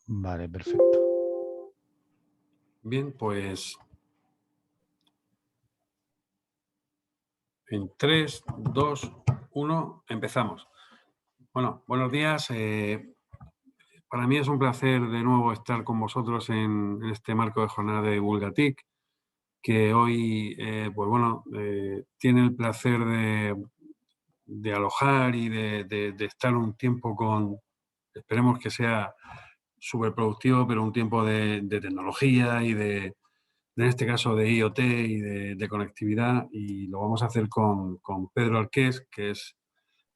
Vale, perfecto. Bien, pues en 3, 2, 1, empezamos. Bueno, buenos días. Para mí es un placer de nuevo estar con vosotros en este marco de jornada de Divulgatic, que hoy, pues bueno, tiene el placer de alojar y de estar un tiempo con, esperemos que sea súper productivo, pero un tiempo de tecnología y en este caso de IoT y de conectividad, y lo vamos a hacer con Pedro Arqués, que es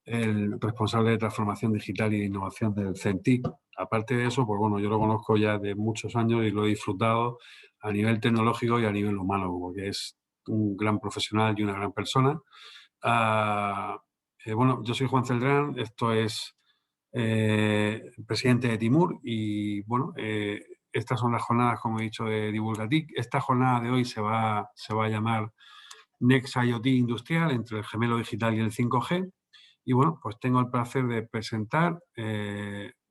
el responsable de transformación digital y de innovación del CENTIC. Aparte de eso, pues bueno, yo lo conozco ya de muchos años y lo he disfrutado a nivel tecnológico y a nivel humano, porque es un gran profesional y una gran persona. Bueno, yo soy Juan Celdrán, esto es presidente de Timur y bueno, estas son las jornadas, como he dicho, de Divulgatic. Esta jornada de hoy se va a llamar Next IoT Industrial, entre el gemelo digital y el 5G. Y bueno, pues tengo el placer de presentar,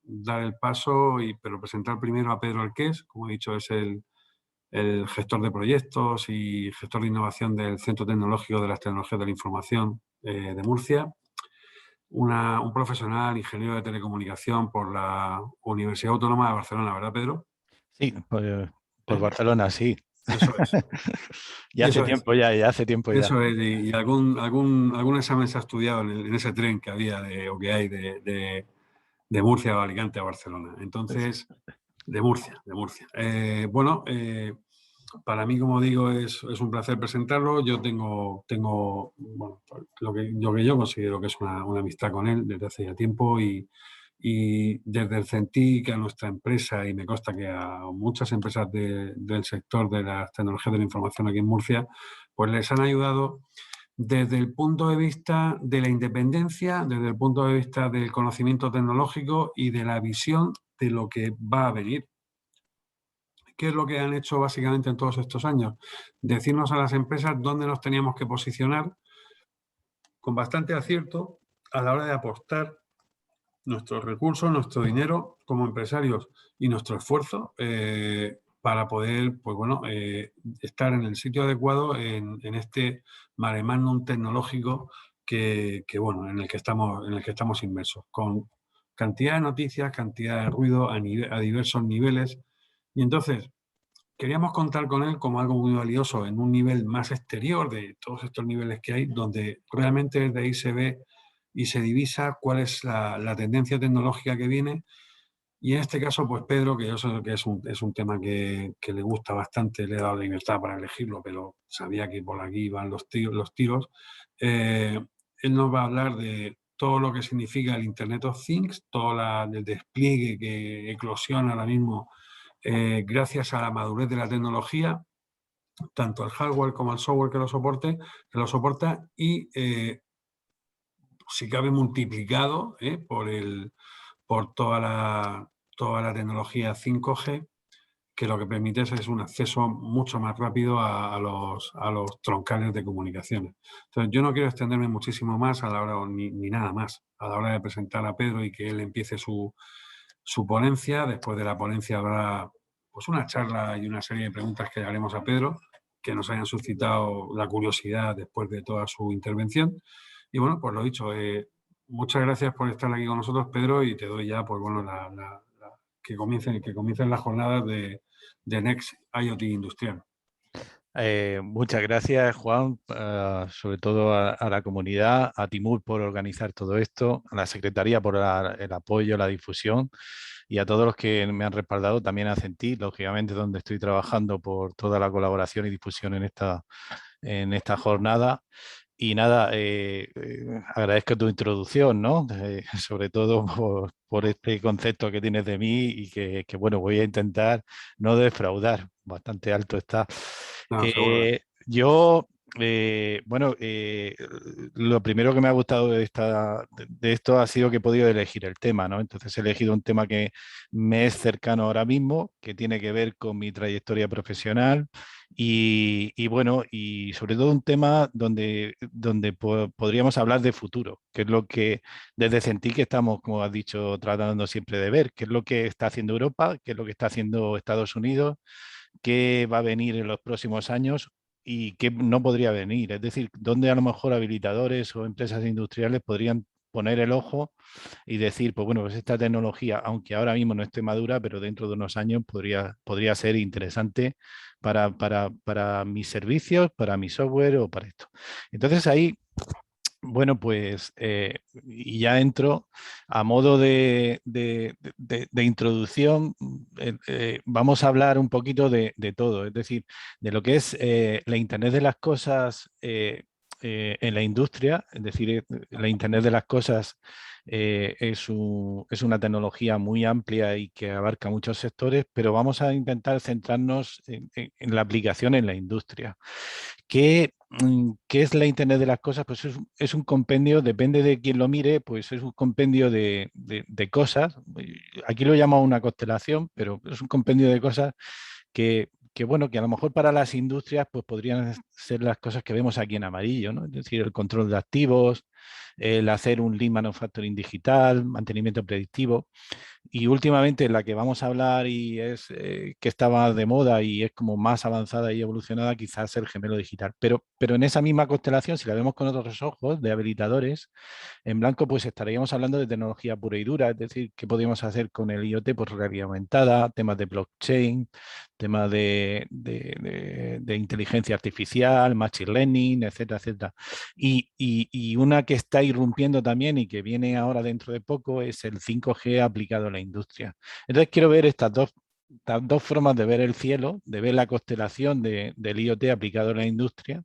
dar el paso, pero presentar primero a Pedro Arqués, como he dicho, es el gestor de proyectos y gestor de innovación del Centro Tecnológico de las Tecnologías de la Información de Murcia. Un profesional ingeniero de telecomunicación por la Universidad Autónoma de Barcelona, ¿verdad, Pedro? Sí, por Barcelona, sí. Eso es. Ya hace Eso es. tiempo ya, hace tiempo ya. Eso es, y algún examen se ha estudiado en ese tren que había o que hay de Murcia a Alicante a Barcelona. Entonces, de Murcia. Bueno, para mí, como digo, es un placer presentarlo. Yo tengo bueno, lo que yo considero que es una amistad con él desde hace ya tiempo y desde el CENTIC a nuestra empresa, y me consta que a muchas empresas del sector de las tecnologías de la información aquí en Murcia, pues les han ayudado desde el punto de vista de la independencia, desde el punto de vista del conocimiento tecnológico y de la visión de lo que va a venir. ¿Qué es lo que han hecho básicamente en todos estos años? Decirnos a las empresas dónde nos teníamos que posicionar con bastante acierto a la hora de apostar nuestros recursos, nuestro dinero como empresarios y nuestro esfuerzo para poder, pues bueno, estar en el sitio adecuado en este mare magnum tecnológico bueno, en el que estamos inmersos, con cantidad de noticias, cantidad de ruido a diversos niveles. Y entonces, queríamos contar con él como algo muy valioso en un nivel más exterior de todos estos niveles que hay, donde realmente desde ahí se ve y se divisa cuál es la tendencia tecnológica que viene. Y en este caso, pues Pedro, que yo sé que es un tema que le gusta bastante, le he dado la libertad para elegirlo, pero sabía que por aquí iban los tiros. Él nos va a hablar de todo lo que significa el Internet of Things, todo el despliegue que eclosiona ahora mismo gracias a la madurez de la tecnología, tanto el hardware como el software que lo soporta y si cabe multiplicado por toda la tecnología 5G, que lo que permite es un acceso mucho más rápido a los troncales de comunicaciones. Entonces, yo no quiero extenderme muchísimo más a la hora, ni nada más, a la hora de presentar a Pedro y que él empiece su ponencia. Después de la ponencia habrá pues una charla y una serie de preguntas que le haremos a Pedro, que nos hayan suscitado la curiosidad después de toda su intervención. Y bueno, pues lo dicho, muchas gracias por estar aquí con nosotros, Pedro, y te doy ya, pues bueno, que comiencen las jornadas de Next IoT Industrial. Muchas gracias, Juan, sobre todo a la comunidad, a Timur por organizar todo esto, a la Secretaría por el apoyo, la difusión y a todos los que me han respaldado, también a Centi, lógicamente, donde estoy trabajando por toda la colaboración y difusión en esta jornada. Y nada, agradezco tu introducción, ¿no? Sobre todo por este concepto que tienes de mí y que, bueno, voy a intentar no defraudar, bastante alto está. No, seguro. Yo Bueno, lo primero que me ha gustado de esto ha sido que he podido elegir el tema, ¿no? Entonces he elegido un tema que me es cercano ahora mismo, que tiene que ver con mi trayectoria profesional y bueno, y sobre todo un tema donde podríamos hablar de futuro, que es lo que desde CENTIC estamos, como has dicho, tratando siempre de ver, qué es lo que está haciendo Europa, qué es lo que está haciendo Estados Unidos, qué va a venir en los próximos años y qué no podría venir. Es decir, dónde a lo mejor habilitadores o empresas industriales podrían poner el ojo y decir, pues bueno, pues esta tecnología, aunque ahora mismo no esté madura, pero dentro de unos años podría ser interesante para mis servicios, para mi software o para esto. Entonces ahí bueno, pues y ya entro a modo de introducción. Vamos a hablar un poquito de todo, es decir, de lo que es la Internet de las cosas en la industria, es decir, la Internet de las cosas es una tecnología muy amplia y que abarca muchos sectores, pero vamos a intentar centrarnos en la aplicación en la industria. ¿Qué es la Internet de las cosas? Pues es un compendio, depende de quién lo mire, pues es un compendio de cosas. Aquí lo llamo una constelación, pero es un compendio de cosas bueno, que a lo mejor para las industrias pues podrían ser las cosas que vemos aquí en amarillo, ¿no? Es decir, el control de activos, el hacer un lean manufacturing digital, mantenimiento predictivo. Y últimamente la que vamos a hablar y es que estaba de moda y es como más avanzada y evolucionada, quizás el gemelo digital. Pero en esa misma constelación, si la vemos con otros ojos de habilitadores, en blanco pues estaríamos hablando de tecnología pura y dura, es decir, qué podríamos hacer con el IoT, pues realidad aumentada, temas de blockchain, temas de inteligencia artificial, machine learning, etcétera, etcétera. Y una que está irrumpiendo también y que viene ahora dentro de poco es el 5G aplicado a la industria. Entonces quiero ver estas dos formas de ver el cielo, de ver la constelación del IoT aplicado a la industria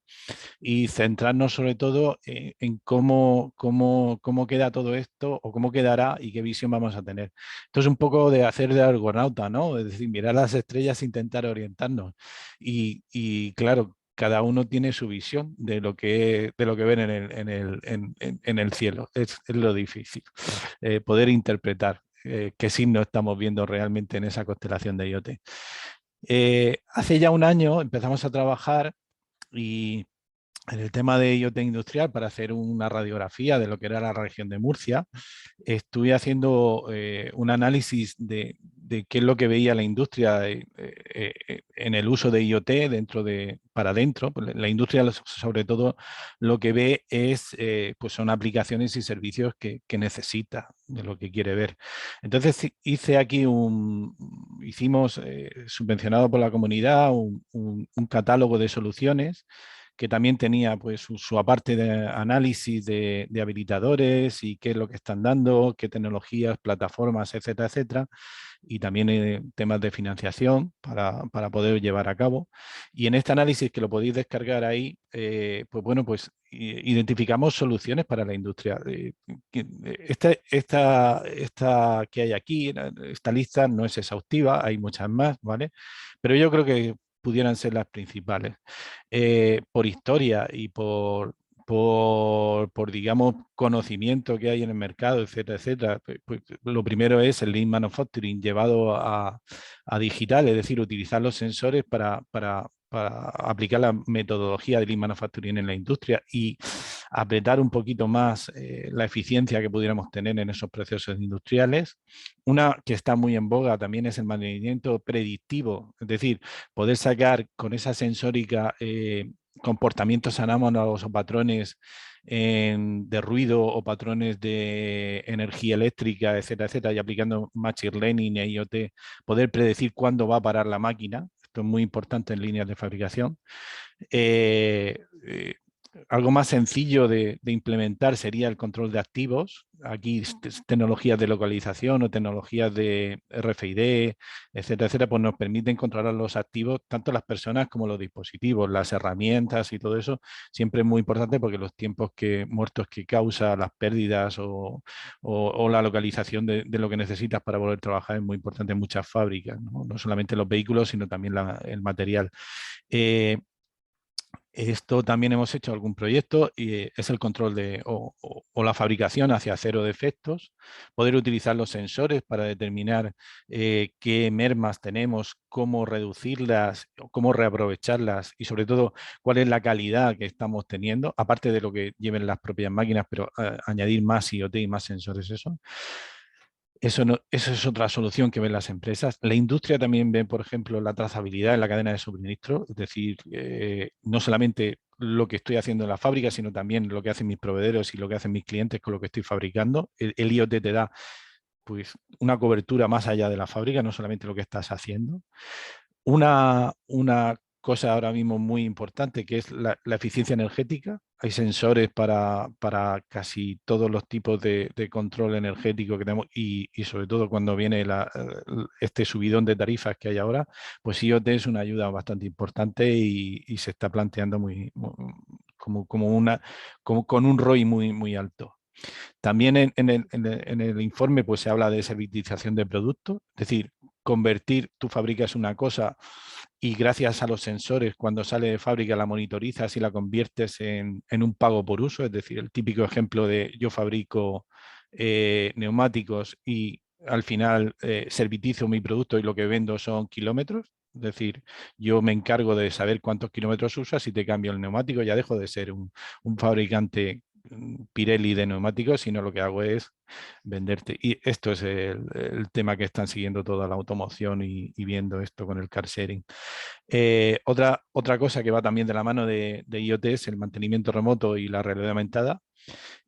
y centrarnos sobre todo en cómo queda todo esto o cómo quedará y qué visión vamos a tener. Esto es un poco de hacer de argonauta, ¿no? Es decir, mirar las estrellas e intentar orientarnos. Y claro, cada uno tiene su visión de lo que ven en el cielo. Es lo difícil, poder interpretar qué signo estamos viendo realmente en esa constelación de IoT. Hace ya un año empezamos a trabajar y en el tema de IoT industrial para hacer una radiografía de lo que era la región de Murcia. Estuve haciendo un análisis de qué es lo que veía la industria en el uso de IoT para adentro. La industria, sobre todo, lo que ve pues son aplicaciones y servicios que necesita, de lo que quiere ver. Entonces hice aquí hicimos, subvencionado por la comunidad, un catálogo de soluciones que también tenía pues su aparte de análisis de habilitadores y qué es lo que están dando, qué tecnologías, plataformas, etcétera, etcétera, y también temas de financiación para poder llevar a cabo. Y en este análisis que lo podéis descargar ahí, pues bueno, pues identificamos soluciones para la industria. Esta que hay aquí, esta lista no es exhaustiva, hay muchas más, ¿vale? Pero yo creo que pudieran ser las principales. Por historia y digamos, conocimiento que hay en el mercado, etcétera, etcétera. Pues, lo primero es el Lean Manufacturing llevado a digital, es decir, utilizar los sensores para aplicar la metodología de Lean Manufacturing en la industria y apretar un poquito más la eficiencia que pudiéramos tener en esos procesos industriales. Una que está muy en boga también es el mantenimiento predictivo, es decir, poder sacar con esa sensórica comportamientos anómalos o patrones de ruido o patrones de energía eléctrica, etcétera, etcétera, y aplicando Machine Learning e IoT, poder predecir cuándo va a parar la máquina. Esto es muy importante en líneas de fabricación. Eh, eh, Algo más sencillo de implementar sería el control de activos. Aquí tecnologías de localización o tecnologías de RFID, etcétera, etcétera, pues nos permiten controlar los activos, tanto las personas como los dispositivos, las herramientas y todo eso. Siempre es muy importante porque los tiempos muertos que causa las pérdidas o la localización de lo que necesitas para poder trabajar es muy importante en muchas fábricas, no solamente los vehículos, sino también el material. Esto también hemos hecho algún proyecto y es el control o la fabricación hacia cero defectos, poder utilizar los sensores para determinar qué mermas tenemos, cómo reducirlas, cómo reaprovecharlas y sobre todo cuál es la calidad que estamos teniendo, aparte de lo que lleven las propias máquinas, pero añadir más IoT y más sensores, eso. Eso es otra solución que ven las empresas. La industria también ve, por ejemplo, la trazabilidad en la cadena de suministro, es decir, no solamente lo que estoy haciendo en la fábrica, sino también lo que hacen mis proveedores y lo que hacen mis clientes con lo que estoy fabricando. El IoT te da pues, una cobertura más allá de la fábrica, no solamente lo que estás haciendo. Una cosa ahora mismo muy importante que es la eficiencia energética. Hay sensores para casi todos los tipos de control energético que tenemos y sobre todo cuando viene este subidón de tarifas que hay ahora, pues IoT es una ayuda bastante importante y se está planteando como con un ROI muy alto. También en el informe pues, se habla de servitización de productos, es decir, convertir, tú fabricas una cosa y gracias a los sensores, cuando sale de fábrica la monitorizas y la conviertes en un pago por uso, es decir, el típico ejemplo de yo fabrico neumáticos y al final servitizo mi producto y lo que vendo son kilómetros. Es decir, yo me encargo de saber cuántos kilómetros usas y te cambio el neumático, ya dejo de ser un fabricante Pirelli de neumáticos, sino lo que hago es venderte. Y esto es el tema que están siguiendo toda la automoción y viendo esto con el car sharing. Otra cosa que va también de la mano de IoT es el mantenimiento remoto y la realidad aumentada.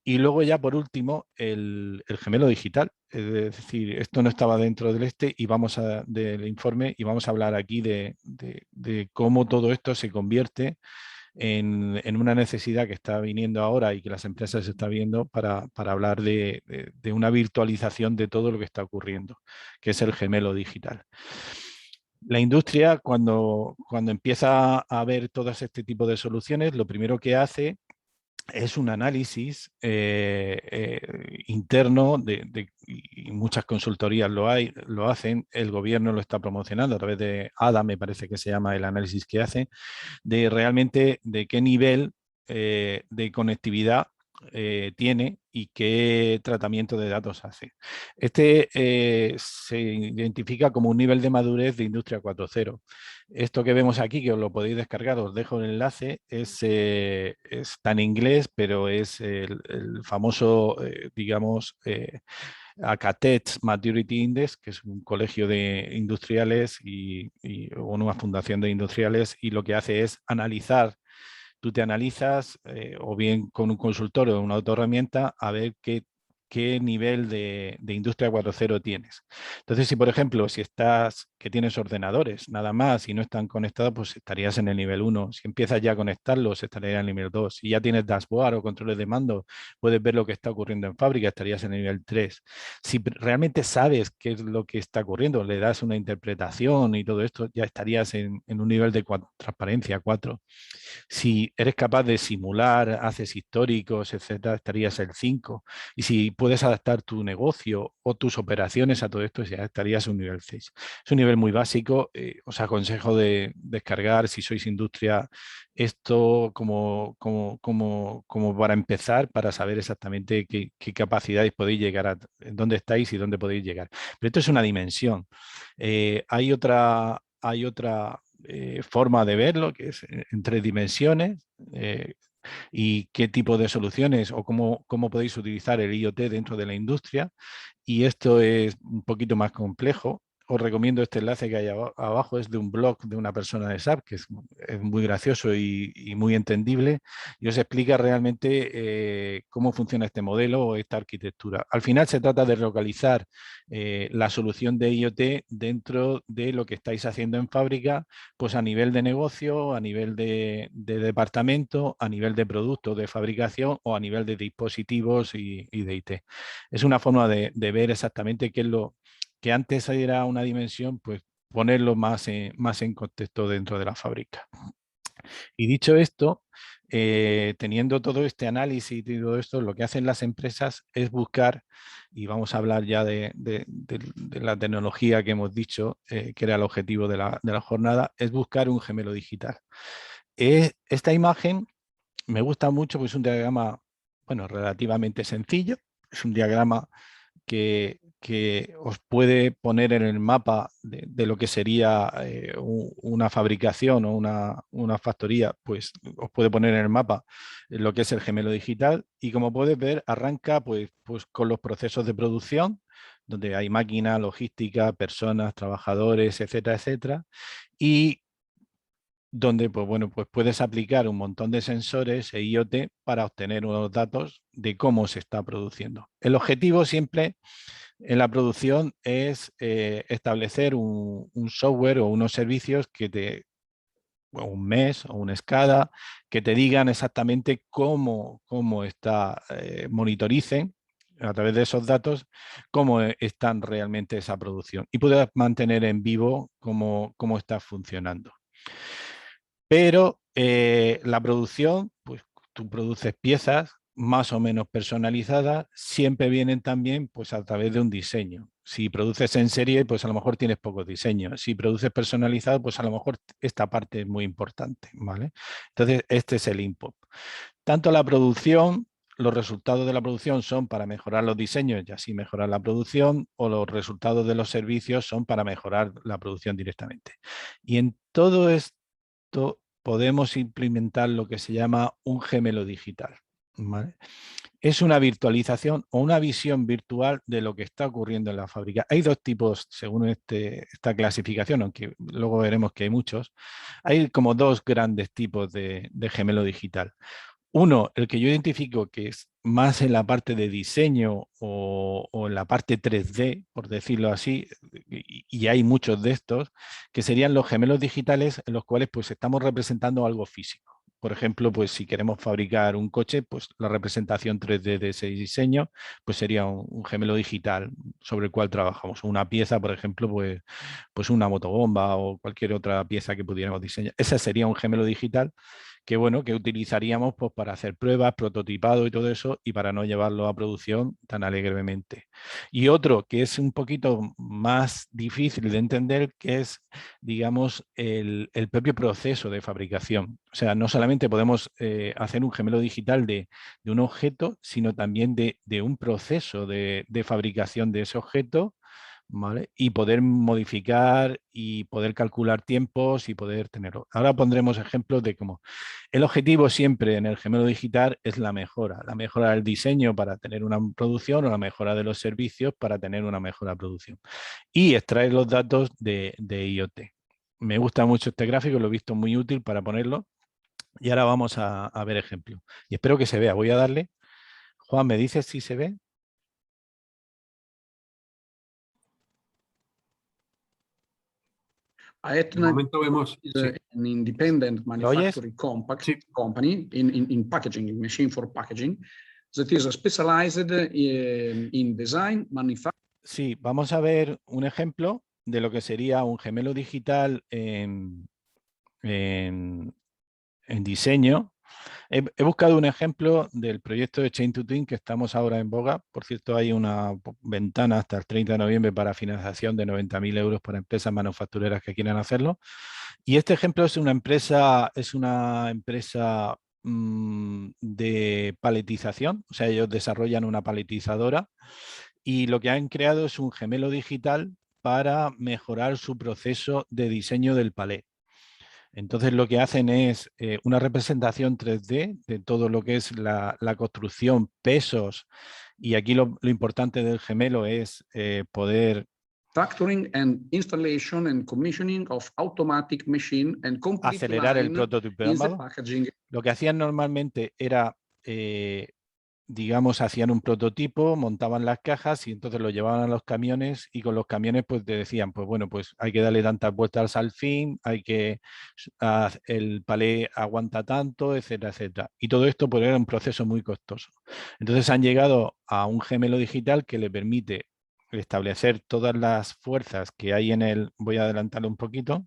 Y luego ya por último, el gemelo digital. Es decir, esto no estaba dentro del informe y vamos a hablar aquí de cómo todo esto se convierte en una necesidad que está viniendo ahora y que las empresas están viendo para hablar de una virtualización de todo lo que está ocurriendo, que es el gemelo digital. La industria, cuando empieza a ver todas este tipo de soluciones, lo primero que hace es un análisis interno y muchas consultorías lo hacen, el gobierno lo está promocionando a través de ADA, me parece que se llama el análisis que hace, de realmente de qué nivel de conectividad tiene y qué tratamiento de datos hace. Este se identifica como un nivel de madurez de Industria 4.0. Esto que vemos aquí, que os lo podéis descargar, os dejo el enlace, está en inglés, pero es el famoso, digamos, ACATEX Maturity Index, que es un colegio de industriales o una fundación de industriales, y lo que hace es analizar. Tú te analizas o bien con un consultor o una autoherramienta a ver qué nivel de Industria 4.0 tienes. Entonces, si por ejemplo, que tienes ordenadores nada más y no están conectados, pues estarías en el nivel 1. Si empiezas ya a conectarlos, estarías en el nivel 2. Si ya tienes dashboard o controles de mando, puedes ver lo que está ocurriendo en fábrica, estarías en el nivel 3. Si realmente sabes qué es lo que está ocurriendo, le das una interpretación y todo esto, ya estarías en un nivel de transparencia 4. Si eres capaz de simular, haces históricos, etcétera, estarías el 5. Y si puedes adaptar tu negocio o tus operaciones a todo esto, ya estarías en un nivel 6. Es un nivel muy básico. Os aconsejo de descargar, si sois industria, esto como para empezar, para saber exactamente qué capacidades podéis llegar en dónde estáis y dónde podéis llegar. Pero esto es una dimensión. Hay otra forma de verlo, que es en 3 dimensiones, y qué tipo de soluciones o cómo podéis utilizar el IoT dentro de la industria. Y esto es un poquito más complejo. Os recomiendo este enlace que hay abajo, es de un blog de una persona de SAP, que es muy gracioso y muy entendible, y os explica realmente cómo funciona este modelo o esta arquitectura. Al final se trata de localizar la solución de IoT dentro de lo que estáis haciendo en fábrica, pues a nivel de negocio, a nivel de departamento, a nivel de producto de fabricación o a nivel de dispositivos y de IT. Es una forma de ver exactamente qué es lo que antes era una dimensión, pues ponerlo más en contexto dentro de la fábrica. Y dicho esto, teniendo todo este análisis y todo esto, lo que hacen las empresas es buscar, y vamos a hablar ya de la tecnología que hemos dicho, que era el objetivo de la jornada, es buscar un gemelo digital. esta imagen me gusta mucho, pues es un diagrama, bueno, relativamente sencillo. Es un diagrama que os puede poner en el mapa de lo que sería una fabricación o una factoría, pues os puede poner en el mapa lo que es el gemelo digital. Y como puedes ver, arranca pues con los procesos de producción, donde hay máquina, logística, personas, trabajadores, etcétera, etcétera. Y donde pues, bueno, pues puedes aplicar un montón de sensores e IoT para obtener unos datos de cómo se está produciendo. El objetivo siempre en la producción es establecer un software o unos servicios o un MES o una SCADA, que te digan exactamente cómo está, monitoricen a través de esos datos, cómo están realmente esa producción y puedas mantener en vivo cómo está funcionando. Pero la producción, pues tú produces piezas más o menos personalizadas, siempre vienen también pues a través de un diseño. Si produces en serie, pues a lo mejor tienes pocos diseños. Si produces personalizado, pues a lo mejor esta parte es muy importante, ¿vale? Entonces, este es el input. Tanto la producción, los resultados de la producción son para mejorar los diseños y así mejorar la producción, o los resultados de los servicios son para mejorar la producción directamente. Y en todo esto podemos implementar lo que se esta un gemelo digital, ¿vale? Es una virtualización o una visión virtual de lo que está ocurriendo en la fábrica. Hay dos tipos, según esta clasificación, aunque luego veremos que hay muchos. Hay como dos grandes tipos de gemelo digital. Uno, el que yo identifico que es más en la parte de diseño o en la parte 3D, por decirlo así, y hay muchos de estos, que serían los gemelos digitales en los cuales pues estamos representando algo físico. Por ejemplo, pues si queremos fabricar un coche, pues la representación 3D de ese diseño pues sería un gemelo digital sobre el cual trabajamos. Una pieza, por ejemplo, pues una motobomba o cualquier otra pieza que pudiéramos diseñar. Ese sería un gemelo digital que bueno, que utilizaríamos pues, para hacer pruebas, prototipado y todo eso, y para no llevarlo a producción tan alegremente. Y otro que es un poquito más difícil de entender, que es, digamos, el propio proceso de fabricación. O sea, no solamente podemos hacer un gemelo digital de un objeto, sino también de un proceso de fabricación de ese objeto, ¿vale? Y poder modificar y poder calcular tiempos y poder tenerlo. Ahora pondremos ejemplos de cómo. El objetivo siempre en el gemelo digital es la mejora del diseño para tener una producción o la mejora de los servicios para tener una mejora producción. Y extraer los datos de IoT. Me gusta mucho este gráfico, lo he visto muy útil para ponerlo. Y ahora vamos a ver ejemplos. Y espero que se vea. Voy a darle. Juan, ¿me dices si se ve? De momento vemos, sí. An independent ¿Lo oyes? manufacturing Sí. company in packaging, in machine for packaging, that is specialized in design, manufacturing. Sí, vamos a ver un ejemplo de lo que sería un gemelo digital en diseño. He buscado un ejemplo del proyecto de Chain to Twin que estamos ahora en boga. Por cierto, hay una ventana hasta el 30 de noviembre para financiación de 90.000 euros para empresas manufactureras que quieran hacerlo. Y este ejemplo es una empresa de paletización. O sea, ellos desarrollan una paletizadora y lo que han creado es un gemelo digital para mejorar su proceso de diseño del palé. Entonces lo que hacen es una representación 3D de todo lo que es la construcción, pesos, y aquí lo importante del gemelo es poder Factoring and installation and commissioning of automatic machine and complete acelerar el line is the prototipado. packaging. Lo que hacían normalmente era, digamos, hacían un prototipo, montaban las cajas y entonces lo llevaban a los camiones y con los camiones pues te decían, pues bueno, pues hay que darle tantas vueltas al fin, el palé aguanta tanto, etcétera, etcétera. Y todo esto pues era un proceso muy costoso. Entonces han llegado a un gemelo digital que le permite establecer todas las fuerzas que hay en el, voy a adelantarlo un poquito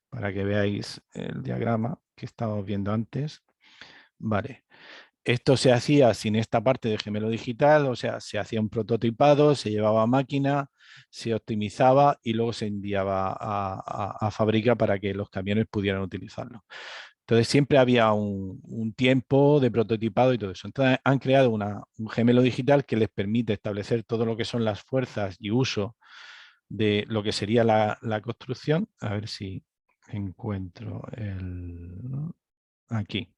para que veáis el diagrama que estábamos viendo antes. Vale. Esto se hacía sin esta parte de gemelo digital, o sea, se hacía un prototipado, se llevaba a máquina, se optimizaba y luego se enviaba a fábrica para que los camiones pudieran utilizarlo. Entonces siempre había un tiempo de prototipado y todo eso. Entonces han creado un gemelo digital que les permite establecer todo lo que son las fuerzas y uso de lo que sería la construcción. A ver si encuentro aquí.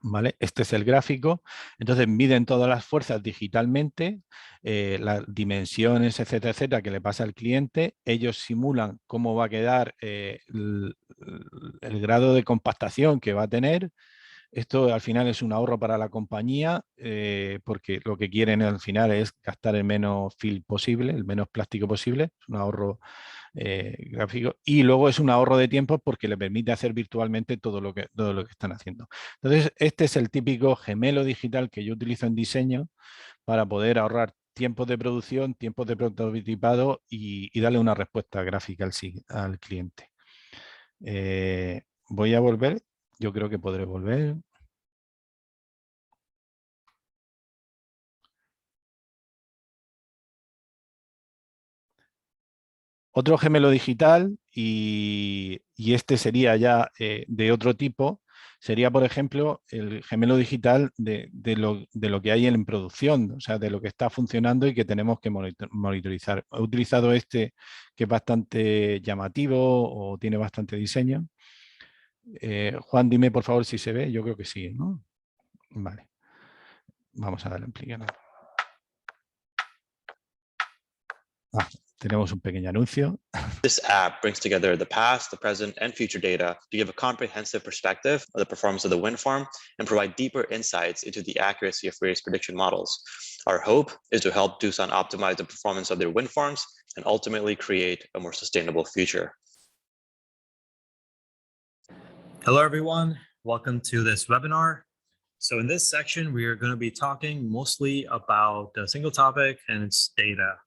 ¿Vale? Este es el gráfico. Entonces miden todas las fuerzas digitalmente, las dimensiones, etcétera, etcétera, que le pasa al cliente. Ellos simulan cómo va a quedar el grado de compactación que va a tener. Esto al final es un ahorro para la compañía porque lo que quieren al final es gastar el menos film posible, el menos plástico posible. Es un ahorro gráfico, y luego es un ahorro de tiempo porque le permite hacer virtualmente todo lo que están haciendo. Entonces, este es el típico gemelo digital que yo utilizo en diseño para poder ahorrar tiempos de producción, tiempos de prototipado y darle una respuesta gráfica al cliente. Voy a volver, yo creo que podré volver. Otro gemelo digital, y este sería ya de otro tipo, sería, por ejemplo, el gemelo digital de lo que hay en producción, o sea, de lo que está funcionando y que tenemos que monitorizar. He utilizado este que es bastante llamativo o tiene bastante diseño. Juan, dime por favor si se ve. Yo creo que sí, ¿no? Vale. Vamos a darle en tenemos un pequeño anuncio. This app brings together the past, the present, and future data to give a comprehensive perspective of the performance of the wind farm and provide deeper insights into the accuracy of various prediction models. Our hope is to help Doosan optimize the performance of their wind farms and ultimately create a more sustainable future. Hello, everyone. Welcome to this webinar. So in this section, we are going to be talking mostly about a single topic and its data.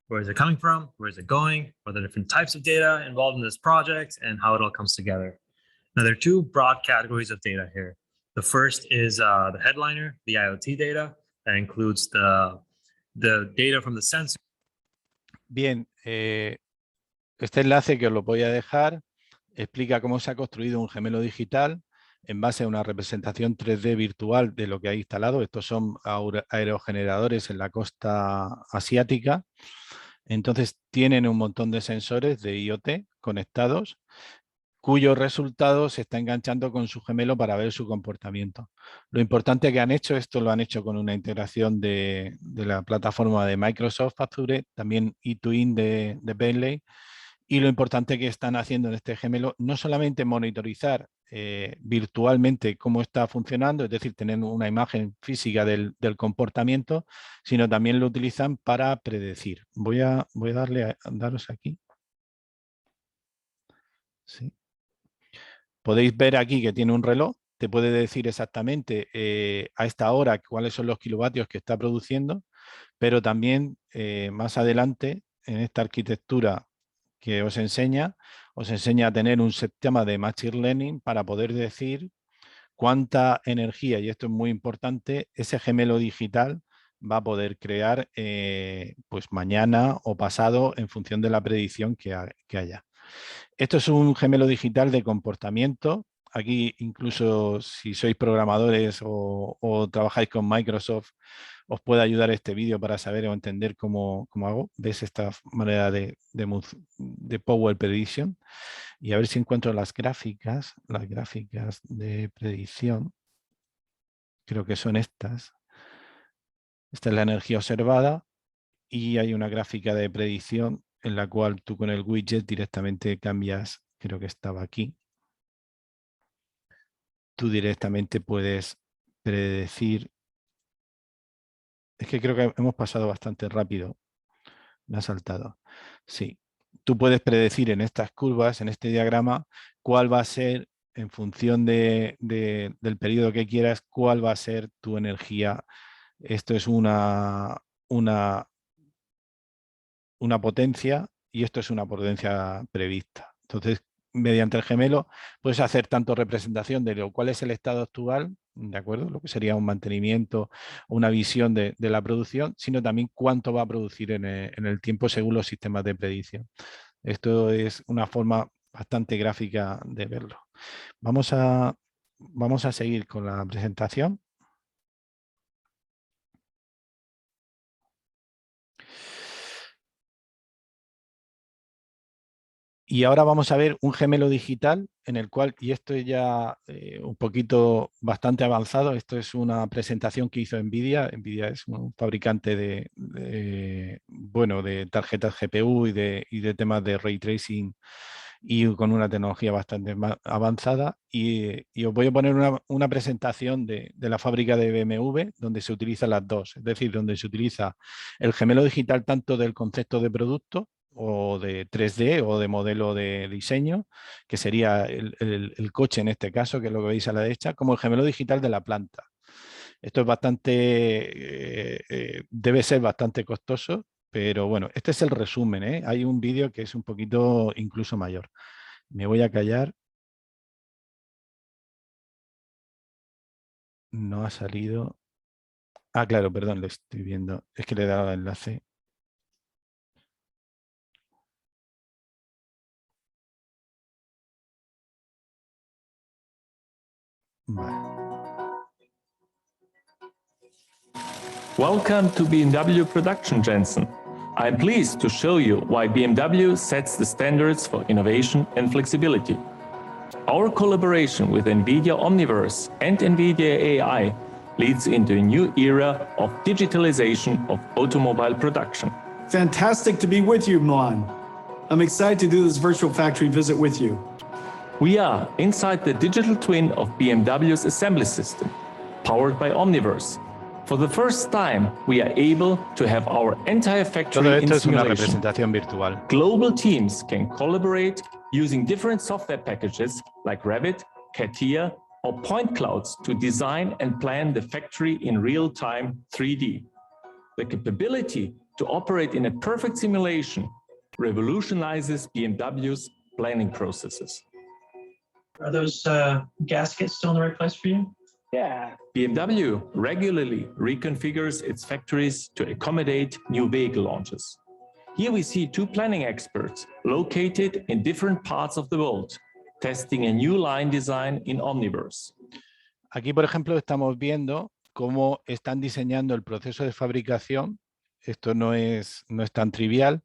Where is it coming from? Where is it going? What are the different types of data involved in this project and how it all comes together? Now, there are two broad categories of data here. The first is the headliner, the IoT data. That includes the data from the sensor. Bien, este enlace que os lo voy a dejar explica cómo se ha construido un gemelo digital en base a una representación 3D virtual de lo que hay instalado. Estos son aerogeneradores en la costa asiática. Entonces tienen un montón de sensores de IoT conectados, cuyos resultados se está enganchando con su gemelo para ver su comportamiento. Lo importante que han hecho, esto lo han hecho con una integración de la plataforma de Microsoft Azure, también eTwin de Bentley, y lo importante que están haciendo en este gemelo, no solamente monitorizar virtualmente cómo está funcionando, es decir, tener una imagen física del comportamiento, sino también lo utilizan para predecir. Voy a daros aquí. Sí. Podéis ver aquí que tiene un reloj, te puede decir exactamente a esta hora cuáles son los kilovatios que está produciendo, pero también más adelante en esta arquitectura que os enseña a tener un sistema de Machine Learning para poder decir cuánta energía, y esto es muy importante, ese gemelo digital va a poder crear pues mañana o pasado en función de la predicción que haya. Esto es un gemelo digital de comportamiento. Aquí incluso si sois programadores o trabajáis con Microsoft, os puede ayudar este vídeo para saber o entender cómo hago. ¿Ves esta manera de Power Prediction? Y a ver si encuentro las gráficas de predicción. Creo que son estas. Esta es la energía observada y hay una gráfica de predicción en la cual tú con el widget directamente cambias, creo que estaba aquí. Tú directamente puedes predecir. Es que creo que hemos pasado bastante rápido. Me ha saltado. Sí. Tú puedes predecir en estas curvas, en este diagrama, cuál va a ser, en función del periodo que quieras, cuál va a ser tu energía. Esto es una potencia y esto es una potencia prevista. Entonces, mediante el gemelo puedes hacer tanto representación de lo cual es el estado actual, ¿de acuerdo? Lo que sería un mantenimiento, una visión de la producción, sino también cuánto va a producir en el tiempo según los sistemas de predicción. Esto es una forma bastante gráfica de verlo. Vamos a seguir con la presentación. Y ahora vamos a ver un gemelo digital en el cual, y esto es ya un poquito bastante avanzado, esto es una presentación que hizo NVIDIA. NVIDIA es un fabricante de tarjetas GPU y de temas de Ray Tracing y con una tecnología bastante más avanzada. Y os voy a poner una presentación de la fábrica de BMW donde se utilizan las dos, es decir, donde se utiliza el gemelo digital tanto del concepto de producto o de 3D o de modelo de diseño, que sería el coche en este caso, que es lo que veis a la derecha, como el gemelo digital de la planta. Esto es debe ser bastante costoso, pero bueno, este es el resumen, ¿eh? Hay un vídeo que es un poquito incluso mayor. Me voy a callar. No ha salido. Ah, claro, perdón, lo estoy viendo. Es que le he dado el enlace. Vale. Welcome to BMW Production, Jensen. I'm pleased to show you why BMW sets the standards for innovation and flexibility. Our collaboration with NVIDIA Omniverse and NVIDIA AI leads into a new era of digitalization of automobile production. Fantastic to be with you, Milan. I'm excited to do this virtual factory visit with you. We are inside the digital twin of BMW's assembly system, powered by Omniverse. For the first time, we are able to have our entire factory Todo in esto es una simulation. representación virtual. Global teams can collaborate using different software packages like Revit, CATIA, or point clouds to design and plan the factory in real-time 3D. The capability to operate in a perfect simulation revolutionizes BMW's planning processes. Are those gaskets still in the right place for you? Yeah. BMW regularly reconfigures its factories to accommodate new vehicle launches. Here we see two planning experts located in different parts of the world, testing a new line design in Omniverse. Aquí, por ejemplo, estamos viendo cómo están diseñando el proceso de fabricación. Esto no es tan trivial.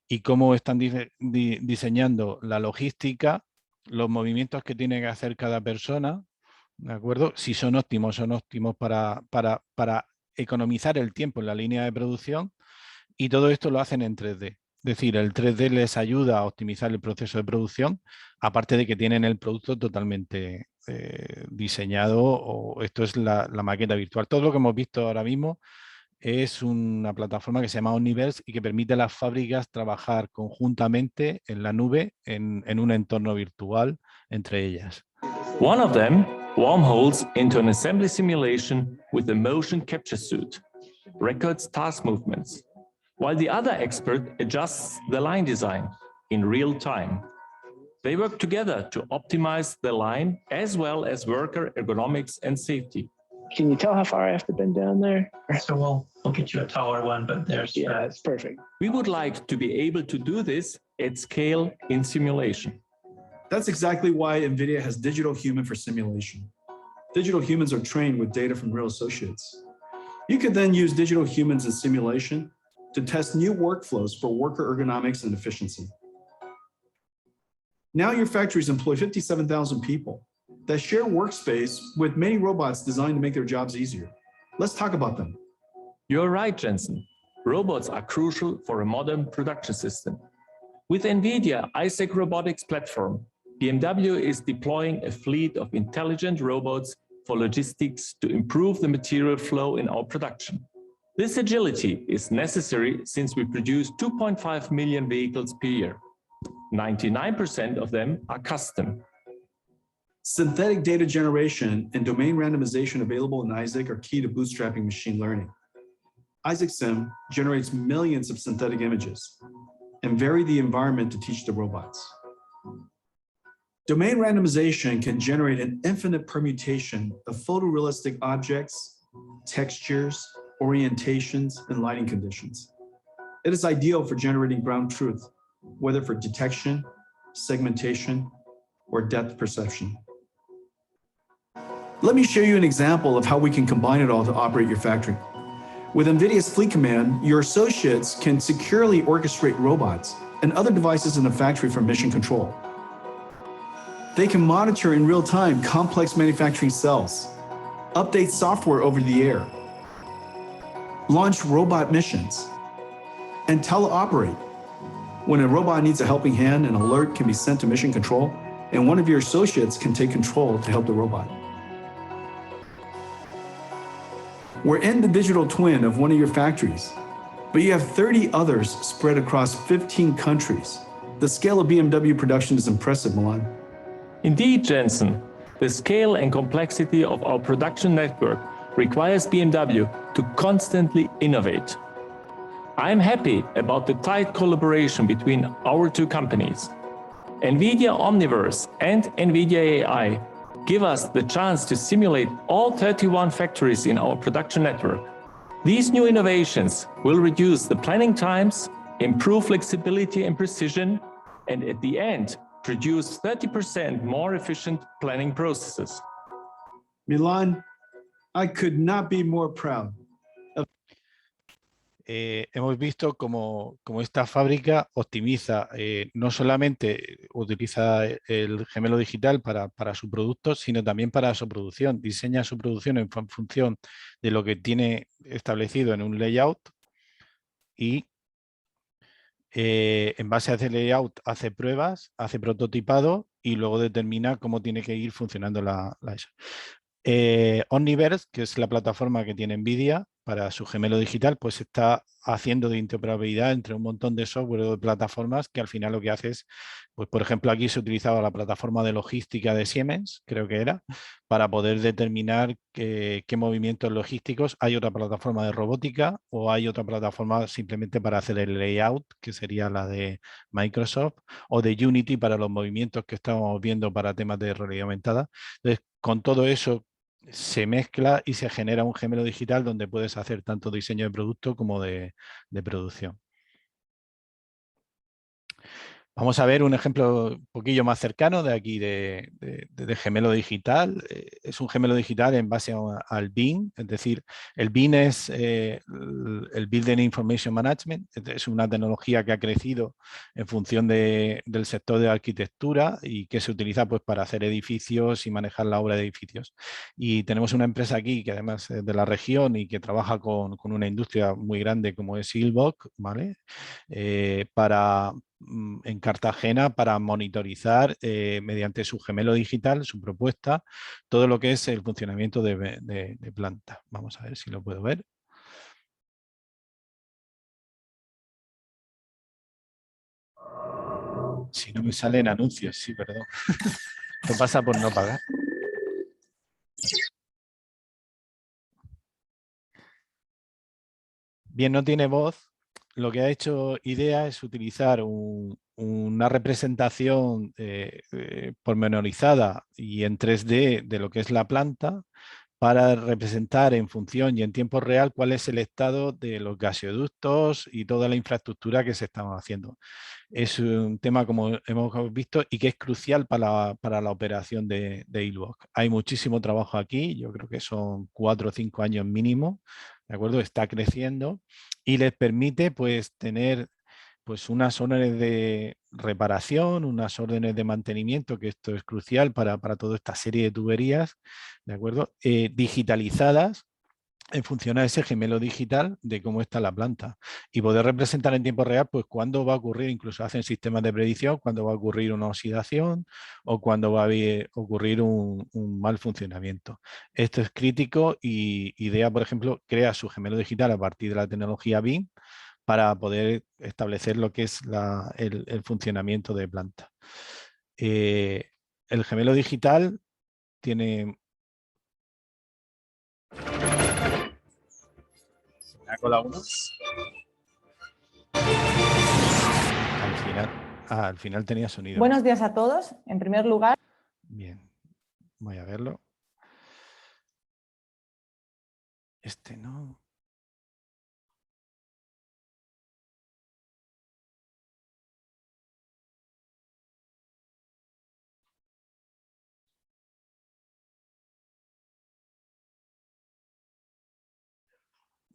Y cómo están diseñando la logística, los movimientos que tiene que hacer cada persona, ¿de acuerdo? Si son óptimos para economizar el tiempo en la línea de producción, y todo esto lo hacen en 3D. Es decir, el 3D les ayuda a optimizar el proceso de producción, aparte de que tienen el producto totalmente diseñado, o esto es la maqueta virtual. Todo lo que hemos visto ahora mismo es una plataforma que se llama Omniverse y que permite a las fábricas trabajar conjuntamente en la nube en un entorno virtual entre ellas. One of them wormholes into an assembly simulation with a motion capture suit, records task movements, while the other expert adjusts the line design in real time. They work together to optimize the line as well as worker ergonomics and safety. Can you tell how far I have to bend down there? So we'll get you a taller one, but there's... Yeah, it's perfect. We would like to be able to do this at scale in simulation. That's exactly why NVIDIA has Digital Human for simulation. Digital humans are trained with data from real associates. You could then use digital humans in simulation to test new workflows for worker ergonomics and efficiency. Now your factories employ 57,000 people that share workspace with many robots designed to make their jobs easier. Let's talk about them. You're right, Jensen. Robots are crucial for a modern production system. With NVIDIA Isaac Robotics platform, BMW is deploying a fleet of intelligent robots for logistics to improve the material flow in our production. This agility is necessary since we produce 2.5 million vehicles per year. 99% of them are custom. Synthetic data generation and domain randomization available in Isaac are key to bootstrapping machine learning. Isaac Sim generates millions of synthetic images and vary the environment to teach the robots. Domain randomization can generate an infinite permutation of photorealistic objects, textures, orientations, and lighting conditions. It is ideal for generating ground truth, whether for detection, segmentation, or depth perception. Let me show you an example of how we can combine it all to operate your factory. With NVIDIA's Fleet Command, your associates can securely orchestrate robots and other devices in the factory for mission control. They can monitor in real time complex manufacturing cells, update software over the air, launch robot missions, and teleoperate. When a robot needs a helping hand, an alert can be sent to mission control, and one of your associates can take control to help the robot. We're in the digital twin of one of your factories, but you have 30 others spread across 15 countries. The scale of BMW production is impressive, Milan. Indeed, Jensen, the scale and complexity of our production network requires BMW to constantly innovate. I'm happy about the tight collaboration between our two companies. NVIDIA Omniverse and NVIDIA AI give us the chance to simulate all 31 factories in our production network. These new innovations will reduce the planning times, improve flexibility and precision, and at the end, produce 30% more efficient planning processes. Milan, I could not be more proud. Hemos visto cómo esta fábrica optimiza, no solamente utiliza el gemelo digital para su producto, sino también para su producción. Diseña su producción en función de lo que tiene establecido en un layout y en base a ese layout hace pruebas, hace prototipado y luego determina cómo tiene que ir funcionando la eso. Omniverse, que es la plataforma que tiene NVIDIA para su gemelo digital, pues está haciendo de interoperabilidad entre un montón de software o de plataformas que al final lo que hace es, pues por ejemplo aquí se utilizaba la plataforma de logística de Siemens, creo que era, para poder determinar qué movimientos logísticos. Hay otra plataforma de robótica o hay otra plataforma simplemente para hacer el layout, que sería la de Microsoft, o de Unity para los movimientos que estábamos viendo para temas de realidad aumentada. Entonces, con todo eso se mezcla y se genera un gemelo digital donde puedes hacer tanto diseño de producto como de producción. Vamos a ver un ejemplo un poquillo más cercano de aquí de gemelo digital. Es un gemelo digital en base al BIM, es decir, el BIM es el Building Information Management, es una tecnología que ha crecido en función del sector de arquitectura y que se utiliza pues, para hacer edificios y manejar la obra de edificios. Y tenemos una empresa aquí que además es de la región y que trabaja con una industria muy grande como es Silvoc, ¿vale? En Cartagena para monitorizar mediante su gemelo digital, su propuesta, todo lo que es el funcionamiento de planta. Vamos a ver si lo puedo ver. Si no me salen anuncios, sí, perdón. Esto pasa por no pagar. Bien, no tiene voz. Lo que ha hecho IDEA es utilizar una representación pormenorizada y en 3D de lo que es la planta para representar en función y en tiempo real cuál es el estado de los gasoductos y toda la infraestructura que se están haciendo. Es un tema, como hemos visto, y que es crucial para la operación de Ilvoc. Hay muchísimo trabajo aquí, yo creo que son 4 o 5 años mínimo, ¿de acuerdo? Está creciendo y les permite pues tener pues unas órdenes de reparación, unas órdenes de mantenimiento, que esto es crucial para toda esta serie de tuberías, ¿de acuerdo? Digitalizadas en función a ese gemelo digital de cómo está la planta y poder representar en tiempo real pues cuándo va a ocurrir, incluso hacen sistemas de predicción, cuándo va a ocurrir una oxidación o cuándo va a ocurrir un mal funcionamiento. Esto es crítico y IDEA, por ejemplo, crea su gemelo digital a partir de la tecnología BIM para poder establecer lo que es el funcionamiento de planta. El gemelo digital tiene... Con la 1. Al final tenía sonido. Buenos días a todos. En primer lugar. Bien, voy a verlo. Este no.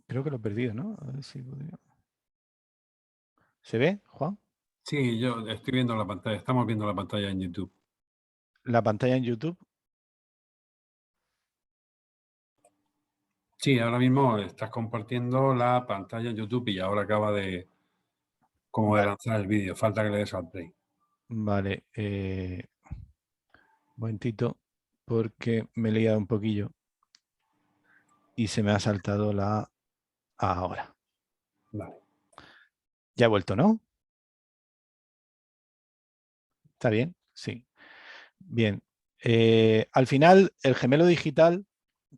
Creo que lo he perdido, ¿no? A ver si podría... ¿Se ve, Juan? Sí, yo estoy viendo la pantalla, estamos viendo la pantalla en YouTube. ¿La pantalla en YouTube? Sí, ahora mismo estás compartiendo la pantalla en YouTube y ahora acaba de como de lanzar el vídeo. Falta que le des al play. Vale. Momentito, porque me he liado un poquillo y se me ha saltado la... Ahora. Vale. Ya he vuelto, ¿no? ¿Está bien? Sí. Bien. Al final, el gemelo digital,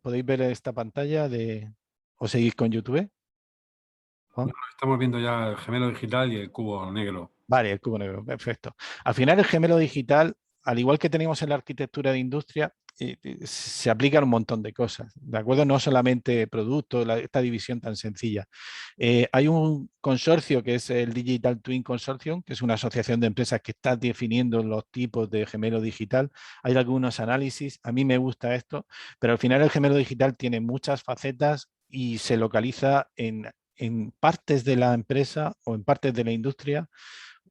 podéis ver esta pantalla de... ¿O seguís con YouTube? Juan. Estamos viendo ya el gemelo digital y el cubo negro. Vale, el cubo negro, perfecto. Al final, el gemelo digital, al igual que tenemos en la arquitectura de industria, se aplican un montón de cosas, ¿de acuerdo? No solamente productos, esta división tan sencilla. Hay un consorcio que es el Digital Twin Consortium, que es una asociación de empresas que está definiendo los tipos de gemelo digital. Hay algunos análisis, a mí me gusta esto, pero al final el gemelo digital tiene muchas facetas y se localiza en partes de la empresa o en partes de la industria,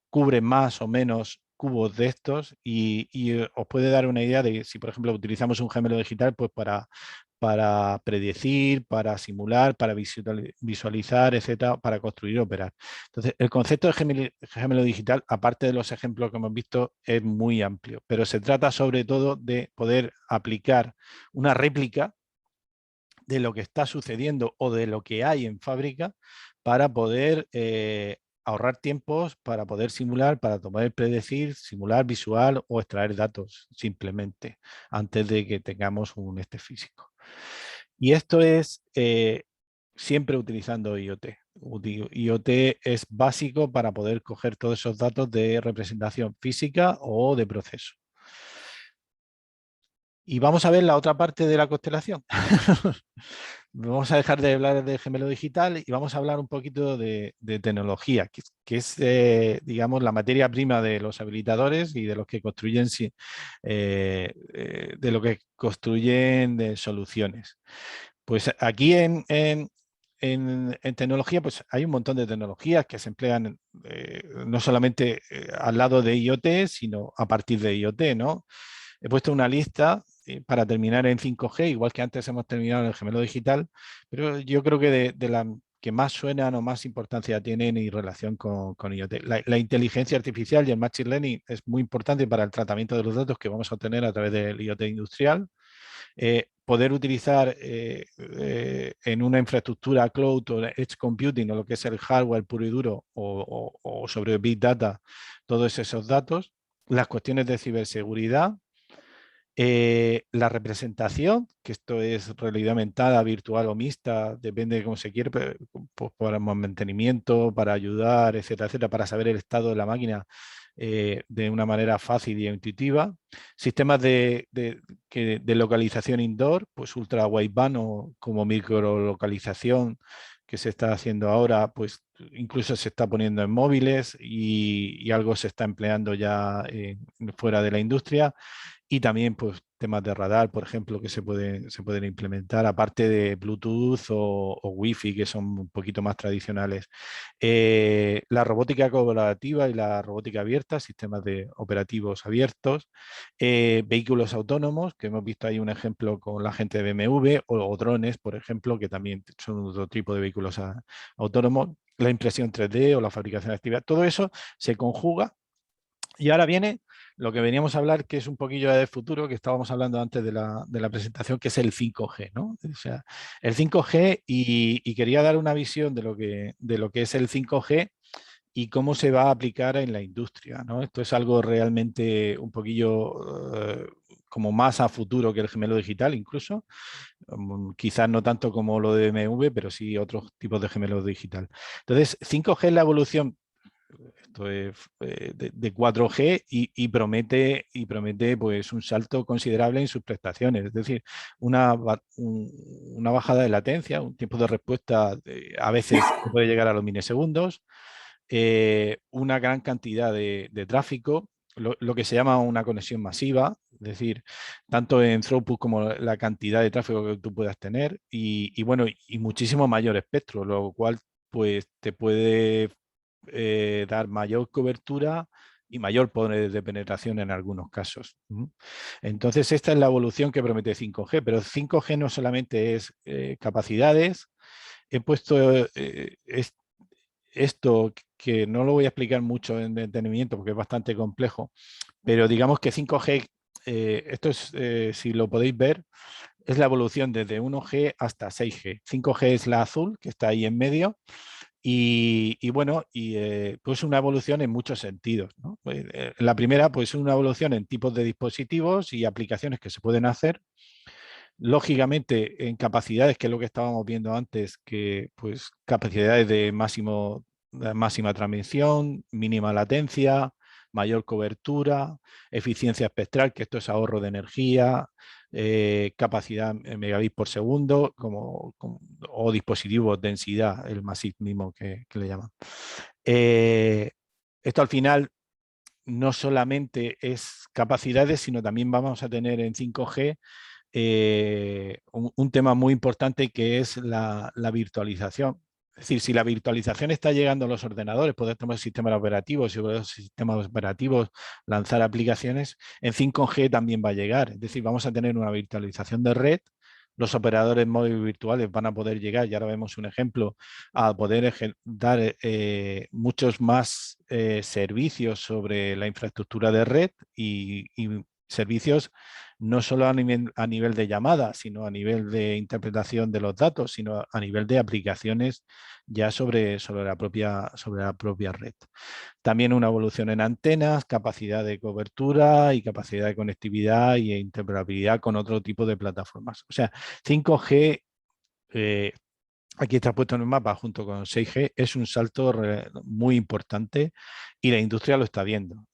cubre más o menos cubos de estos y os puede dar una idea de si, por ejemplo, utilizamos un gemelo digital pues para predecir, para simular, para visualizar, etcétera, para construir y operar. Entonces, el concepto de gemelo digital, aparte de los ejemplos que hemos visto, es muy amplio, pero se trata sobre todo de poder aplicar una réplica de lo que está sucediendo o de lo que hay en fábrica para poder ahorrar tiempos, para poder simular, para poder predecir, simular visual o extraer datos simplemente antes de que tengamos un físico. Y esto es siempre utilizando IoT. IoT es básico para poder coger todos esos datos de representación física o de proceso. Y vamos a ver la otra parte de la constelación. Vamos a dejar de hablar de gemelo digital y vamos a hablar un poquito de tecnología, que es, digamos, la materia prima de los habilitadores y de los que construyen, soluciones. Pues aquí en tecnología, pues hay un montón de tecnologías que se emplean no solamente al lado de IoT, sino a partir de IoT, ¿no? He puesto una lista para terminar en 5G, igual que antes hemos terminado en el gemelo digital, pero yo creo que de las que más suenan o más importancia tienen en relación con IoT. La inteligencia artificial y el machine learning es muy importante para el tratamiento de los datos que vamos a obtener a través del IoT industrial. Poder utilizar en una infraestructura cloud o edge computing o lo que es el hardware puro y duro o sobre Big Data, todos esos datos. Las cuestiones de ciberseguridad, la representación, que esto es realidad aumentada, virtual o mixta, depende de cómo se quiere, pues, para mantenimiento, para ayudar, etcétera, etcétera, para saber el estado de la máquina de una manera fácil y intuitiva. Sistemas de localización indoor, pues ultra wideband o como microlocalización que se está haciendo ahora, pues incluso se está poniendo en móviles y algo se está empleando ya fuera de la industria. Y también pues temas de radar, por ejemplo, que se pueden implementar, aparte de Bluetooth o Wi-Fi, que son un poquito más tradicionales. La robótica colaborativa y la robótica abierta, sistemas de operativos abiertos, vehículos autónomos, que hemos visto ahí un ejemplo con la gente de BMW, o drones, por ejemplo, que también son otro tipo de vehículos autónomos, la impresión 3D o la fabricación activa. Todo eso se conjuga y ahora viene lo que veníamos a hablar, que es un poquillo de futuro, que estábamos hablando antes de la presentación, que es el 5G, ¿no? O sea, el 5G y quería dar una visión de lo que es el 5G y cómo se va a aplicar en la industria, ¿no? Esto es algo realmente un poquillo como más a futuro que el gemelo digital incluso, quizás no tanto como lo de BMW, pero sí otros tipos de gemelos digital. Entonces, 5G es la evolución. Esto es de 4G y promete pues un salto considerable en sus prestaciones, es decir, una bajada de latencia, un tiempo de respuesta a veces puede llegar a los milisegundos, una gran cantidad de tráfico, lo que se llama una conexión masiva, es decir, tanto en throughput como la cantidad de tráfico que tú puedas tener y bueno, y muchísimo mayor espectro, lo cual pues te puede dar mayor cobertura y mayor poder de penetración en algunos casos. Entonces, esta es la evolución que promete 5G, pero 5G no solamente es capacidades. He puesto esto que no lo voy a explicar mucho en detenimiento porque es bastante complejo, pero digamos que 5G, esto es, si lo podéis ver, es la evolución desde 1G hasta 6G. 5G es la azul, que está ahí en medio, y bueno, pues una evolución en muchos sentidos, ¿no? La primera, pues una evolución en tipos de dispositivos y aplicaciones que se pueden hacer. Lógicamente, en capacidades, que es lo que estábamos viendo antes, que pues capacidades de máxima transmisión, mínima latencia, mayor cobertura, eficiencia espectral, que esto es ahorro de energía, capacidad en megabits por segundo, o dispositivos, densidad, el Massive MIMO que le llaman. Esto al final no solamente es capacidades, sino también vamos a tener en 5G un tema muy importante, que es la virtualización. Es decir, si la virtualización está llegando a los ordenadores, podemos tener sistemas operativos y los sistemas operativos lanzar aplicaciones, en 5G también va a llegar. Es decir, vamos a tener una virtualización de red. Los operadores móviles virtuales van a poder llegar, y ahora vemos un ejemplo, a poder dar muchos más servicios sobre la infraestructura de red y servicios no solo a nivel de llamada, sino a nivel de interpretación de los datos, sino a nivel de aplicaciones ya sobre la propia red. También una evolución en antenas, capacidad de cobertura y capacidad de conectividad e interoperabilidad con otro tipo de plataformas. O sea, 5G, aquí está puesto en el mapa junto con 6G, es un salto muy importante y la industria lo está viendo,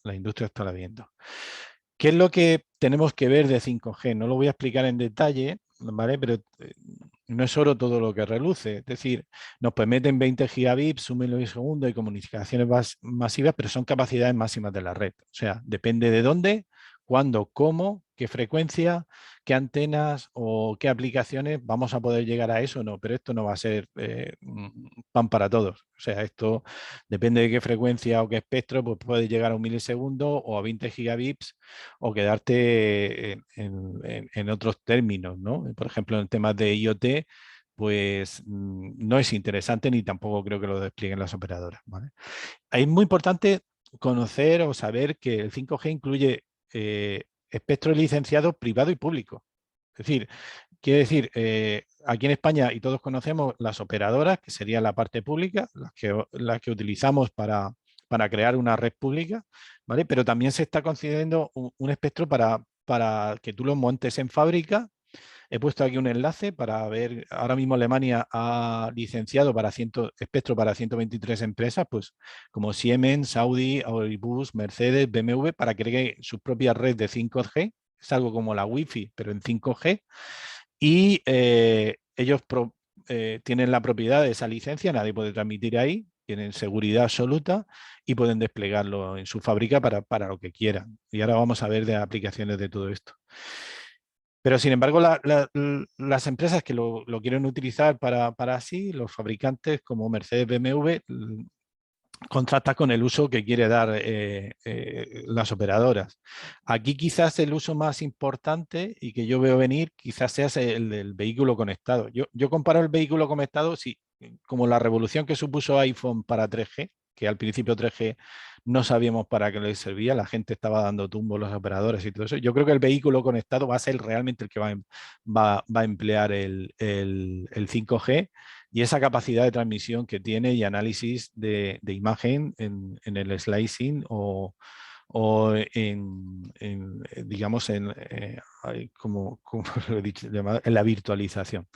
¿Qué es lo que tenemos que ver de 5G? No lo voy a explicar en detalle, ¿vale? Pero no es oro todo lo que reluce. Es decir, nos permiten 20 gigabits, un milisegundo y comunicaciones masivas, pero son capacidades máximas de la red. O sea, depende de dónde, cuándo, cómo, qué frecuencia, qué antenas o qué aplicaciones vamos a poder llegar a eso. No, pero esto no va a ser pan para todos. O sea, esto depende de qué frecuencia o qué espectro, pues puede llegar a un milisegundo o a 20 gigabits o quedarte en otros términos, ¿no? Por ejemplo, en temas de IoT, pues no es interesante ni tampoco creo que lo desplieguen las operadoras, ¿vale? Es muy importante conocer o saber que el 5G incluye espectro licenciado privado y público. Es decir, quiere decir, aquí en España, y todos conocemos las operadoras, que sería la parte pública, las que utilizamos para crear una red pública, ¿vale? Pero también se está concediendo un espectro para que tú lo montes en fábrica. He puesto aquí un enlace para ver, ahora mismo Alemania ha licenciado espectro para 123 empresas, pues como Siemens, Audi, Airbus, Mercedes, BMW, para que creen su propia red de 5G. Es algo como la Wi-Fi, pero en 5G. Y ellos tienen la propiedad de esa licencia, nadie puede transmitir ahí, tienen seguridad absoluta y pueden desplegarlo en su fábrica para lo que quieran. Y ahora vamos a ver de aplicaciones de todo esto. Pero sin embargo, las empresas que lo quieren utilizar para así, los fabricantes como Mercedes, BMW, contrasta con el uso que quiere dar las operadoras. Aquí quizás el uso más importante y que yo veo venir quizás sea el del vehículo conectado. Yo comparo el vehículo conectado como la revolución que supuso iPhone para 3G, que al principio 3G no sabíamos para qué le servía, la gente estaba dando tumbos los operadores y todo eso. Yo creo que el vehículo conectado va a ser realmente el que va a emplear el 5G y esa capacidad de transmisión que tiene y análisis de imagen en el slicing o digamos, como lo he dicho, en la virtualización.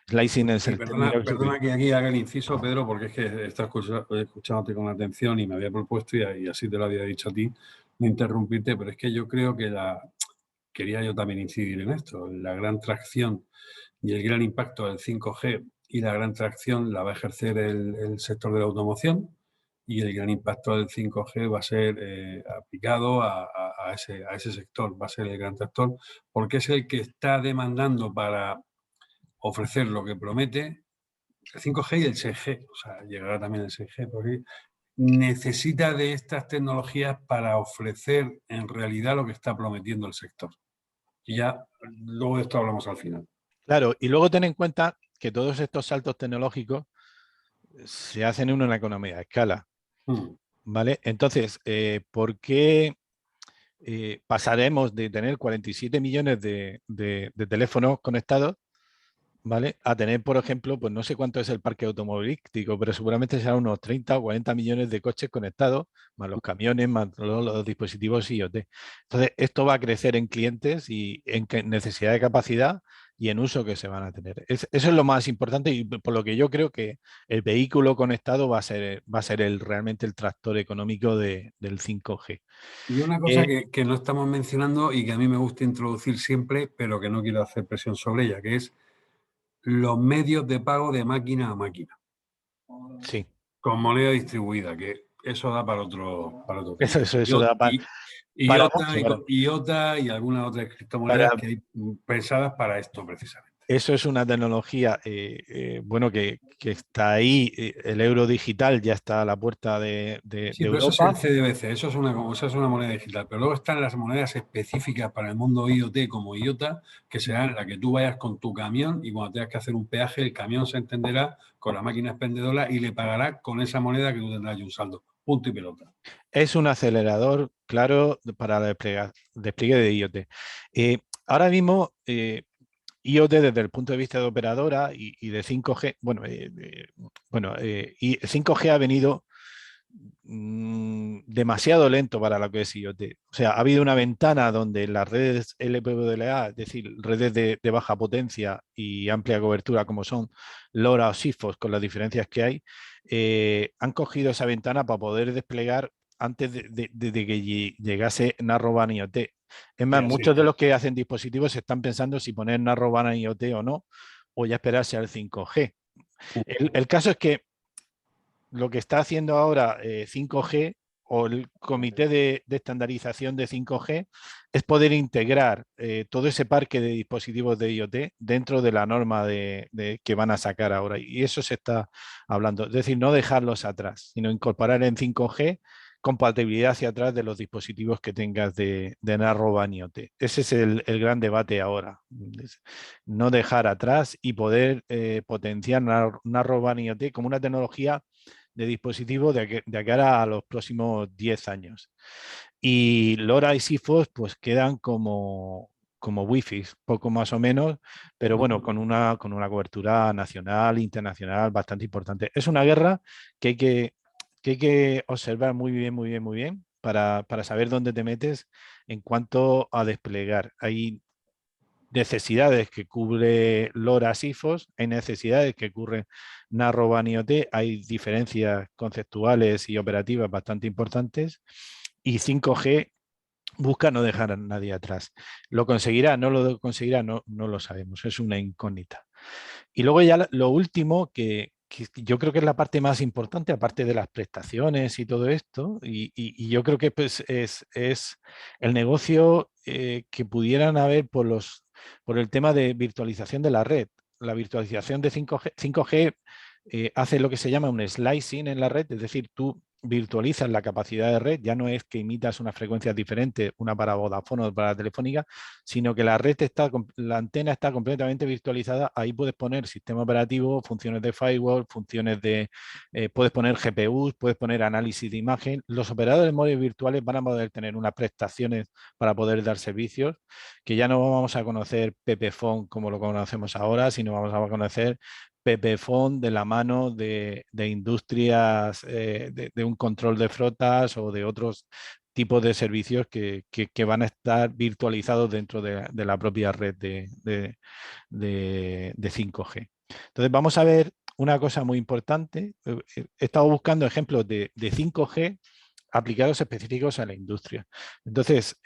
Slicing es el perdona que aquí haga el inciso, Pedro, porque es que he estado escuchándote con atención y me había propuesto, y así te lo había dicho a ti, no interrumpirte, pero es que yo creo que quería yo también incidir en esto, la gran tracción y el gran impacto del 5G y la gran tracción la va a ejercer el sector de la automoción, y el gran impacto del 5G va a ser aplicado a ese sector, va a ser el gran tractor, porque es el que está demandando para ofrecer lo que promete el 5G y el 6G, o sea, llegará también el 6G, porque necesita de estas tecnologías para ofrecer en realidad lo que está prometiendo el sector. Y ya luego de esto hablamos al final. Claro, y luego ten en cuenta que todos estos saltos tecnológicos se hacen en una economía de escala, ¿vale? Entonces, ¿por qué pasaremos de tener 47 millones de teléfonos conectados, ¿vale? A tener, por ejemplo, pues no sé cuánto es el parque automovilístico, pero seguramente será unos 30 o 40 millones de coches conectados, más los camiones, más los dispositivos IoT. Entonces, esto va a crecer en clientes y en necesidad de capacidad y en uso que se van a tener. Eso es lo más importante y por lo que yo creo que el vehículo conectado va a ser realmente el tractor económico del 5G. Y una cosa que no estamos mencionando y que a mí me gusta introducir siempre, pero que no quiero hacer presión sobre ella, que es los medios de pago de máquina a máquina. Sí. Con moneda distribuida, que eso da para otro Eso da para IOTA y algunas otras criptomonedas que hay pensadas para esto precisamente. Eso es una tecnología, bueno, que está ahí. El euro digital ya está a la puerta de Sí, pero Europa. eso es el CDBC, eso es una moneda digital. Pero luego están las monedas específicas para el mundo IoT como IOTA, que serán la que tú vayas con tu camión y cuando tengas que hacer un peaje, el camión se entenderá con la máquina expendedora y le pagará con esa moneda que tú tendrás un saldo. Punto y pelota. Es un acelerador, claro, para el despliegue de IoT. Ahora mismo, IoT desde el punto de vista de operadora y de 5G, y 5G ha venido demasiado lento para lo que es IoT. O sea, ha habido una ventana donde las redes LPWA, es decir, redes de baja potencia y amplia cobertura como son LoRa o SIGFOX, con las diferencias que hay, han cogido esa ventana para poder desplegar antes de que llegase Narrowband IoT. Es más, muchos de los que hacen dispositivos están pensando si poner Narrowband IoT o no, o ya esperarse al 5G. El caso es que lo que está haciendo ahora 5G o el comité de estandarización de 5G es poder integrar todo ese parque de dispositivos de IoT dentro de la norma que van a sacar ahora. Y eso se está hablando. Es decir, no dejarlos atrás, sino incorporar en 5G compatibilidad hacia atrás de los dispositivos que tengas de Narrowband IoT. Ese es el gran debate ahora. No dejar atrás y poder potenciar Narrowband IoT como una tecnología de dispositivos de cara a los próximos 10 años. Y LoRa y SIGFOX pues quedan como Wi-Fi, poco más o menos, pero bueno, con una cobertura nacional, internacional bastante importante. Es una guerra que hay que observar muy bien para saber dónde te metes en cuanto a desplegar. Hay necesidades que cubre LoRa SIGFOX, hay necesidades que cubre Narrowband IoT, hay diferencias conceptuales y operativas bastante importantes y 5G busca no dejar a nadie atrás. ¿Lo conseguirá? ¿No lo conseguirá? No lo sabemos, es una incógnita. Y luego ya lo último que yo creo que es la parte más importante, aparte de las prestaciones y todo esto, y yo creo que pues, es el negocio que pudieran haber por el tema de virtualización de la red. La virtualización de 5G hace lo que se llama un slicing en la red, es decir, tú virtualizas la capacidad de red, ya no es que imitas unas frecuencias diferentes, una para Vodafone o para Telefónica, sino que la antena está completamente virtualizada. Ahí puedes poner sistema operativo, funciones de firewall, puedes poner GPUs, puedes poner análisis de imagen. Los operadores móviles virtuales van a poder tener unas prestaciones para poder dar servicios que ya no vamos a conocer PPFON como lo conocemos ahora, sino vamos a conocer PPFON de la mano de industrias, de un control de flotas o de otros tipos de servicios que van a estar virtualizados dentro de la propia red de 5G. Entonces vamos a ver una cosa muy importante. He estado buscando ejemplos de 5G aplicados específicos a la industria. Entonces,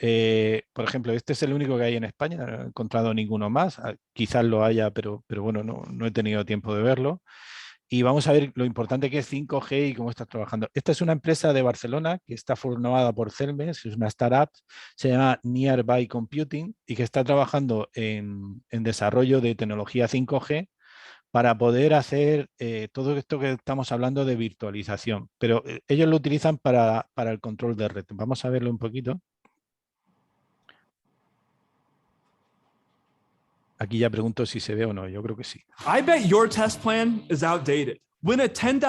por ejemplo, este es el único que hay en España, no he encontrado ninguno más, quizás lo haya, pero bueno, no he tenido tiempo de verlo. Y vamos a ver lo importante que es 5G y cómo está trabajando. Esta es una empresa de Barcelona que está formada por Celmes, es una startup, se llama Nearby Computing y que está trabajando en desarrollo de tecnología 5G para poder hacer todo esto que estamos hablando de virtualización. Pero ellos lo utilizan para el control de red. Vamos a verlo un poquito. Aquí ya pregunto si se ve o no, yo creo que sí. I bet your test plan is outdated. Win a $10,000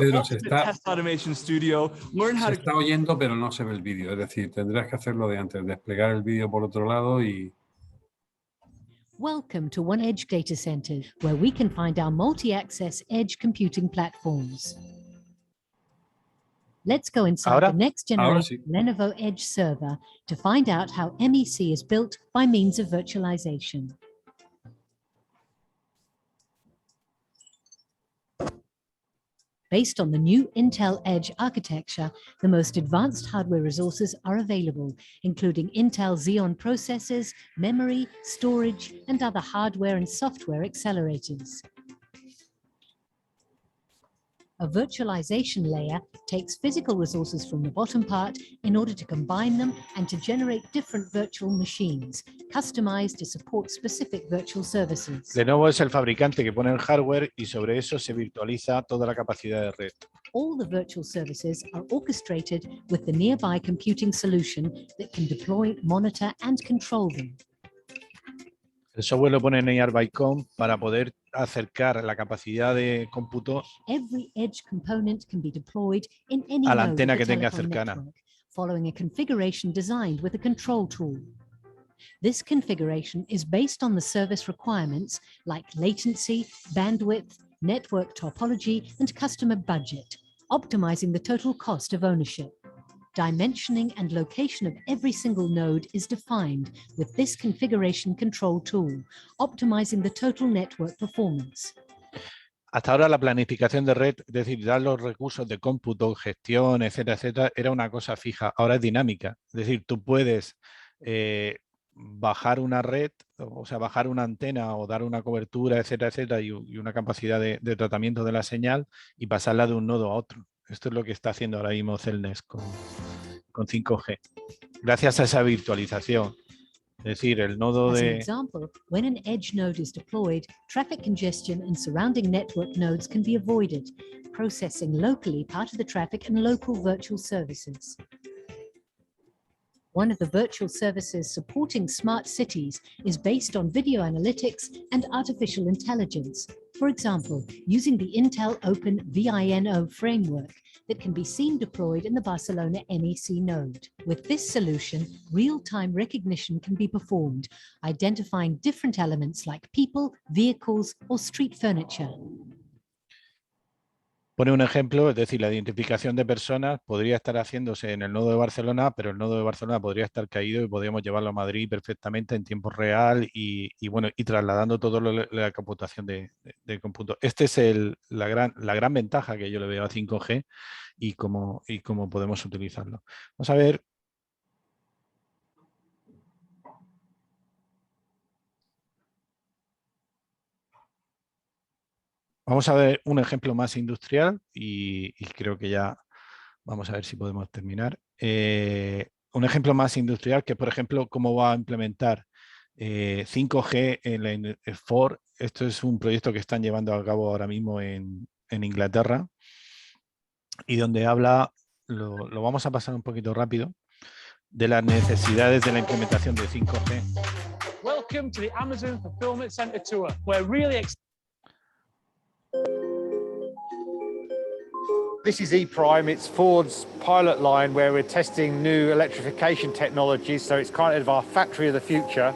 Pedro, se ultimate test automation studio. Learn how Se to. está oyendo, pero no se ve el vídeo. Es decir, tendrás que hacerlo de antes, desplegar el vídeo por otro lado y... Welcome to One Edge Data Center, where we can find our multi-access edge computing platforms. Let's go inside the next generation Lenovo Edge server to find out how MEC is built by means of virtualization. Based on the new Intel Edge architecture, the most advanced hardware resources are available, including Intel Xeon processors, memory, storage, and other hardware and software accelerators. A virtualization layer takes physical resources from the bottom part in order to combine them and to generate different virtual machines, customized to support specific virtual services. Lenovo es el fabricante que pone el hardware y sobre eso se virtualiza toda la capacidad de red. All the virtual services are orchestrated with the Nearby Computing solution that can deploy, monitor, and control them. El software lo pone en Nearby.com para poder acercar la capacidad de cómputo Every edge component can be deployed in any a la node antena of que the tenga telecom cercana. network, following a configuration designed with a control tool. This configuration is based on the service requirements like latency, bandwidth, network topology, and customer budget, optimizing the total cost of ownership. Dimensioning and location of every single node is defined with this configuration control tool, optimizing the total network performance. Hasta ahora la planificación de red, es decir, dar los recursos de cómputo, gestión, etcétera, etcétera, era una cosa fija. Ahora es dinámica. Es decir, tú puedes bajar una red, o sea, bajar una antena o dar una cobertura, etcétera, etcétera, y una capacidad de tratamiento de la señal y pasarla de un nodo a otro. Esto es lo que está haciendo ahora mismo Celnes con 5G. Gracias a esa virtualización. Es decir, el nodo As an de... example, when an edge node is deployed, traffic congestion and surrounding network nodes can be avoided, processing locally part of the traffic and local virtual services. One of the virtual services supporting smart cities is based on video analytics and artificial intelligence. For example, using the Intel Open VINO framework that can be seen deployed in the Barcelona MEC node. With this solution, real-time recognition can be performed, identifying different elements like people, vehicles, or street furniture. Pone un ejemplo, es decir, la identificación de personas podría estar haciéndose en el nodo de Barcelona, pero el nodo de Barcelona podría estar caído y podríamos llevarlo a Madrid perfectamente en tiempo real y trasladando toda la computación de cómputo. Esta es la gran ventaja que yo le veo a 5G y cómo podemos utilizarlo. Vamos a ver. Vamos a ver un ejemplo más industrial y creo que ya vamos a ver si podemos terminar. Un ejemplo más industrial que, por ejemplo, cómo va a implementar 5G en Ford. Esto es un proyecto que están llevando a cabo ahora mismo en Inglaterra y donde habla, lo vamos a pasar un poquito rápido, de las necesidades de la implementación de 5G. Welcome to the Amazon Fulfillment Center Tour. We're really This is ePrime, it's Ford's pilot line where we're testing new electrification technologies, so it's kind of our factory of the future.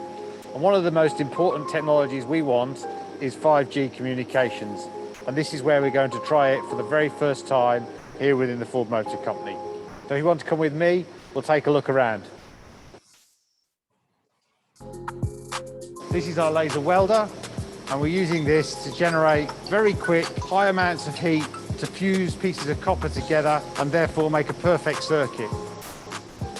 And one of the most important technologies we want is 5G communications. And this is where we're going to try it for the very first time here within the Ford Motor Company. So if you want to come with me, we'll take a look around. This is our laser welder, and we're using this to generate very quick, high amounts of heat to fuse pieces of copper together and therefore make a perfect circuit.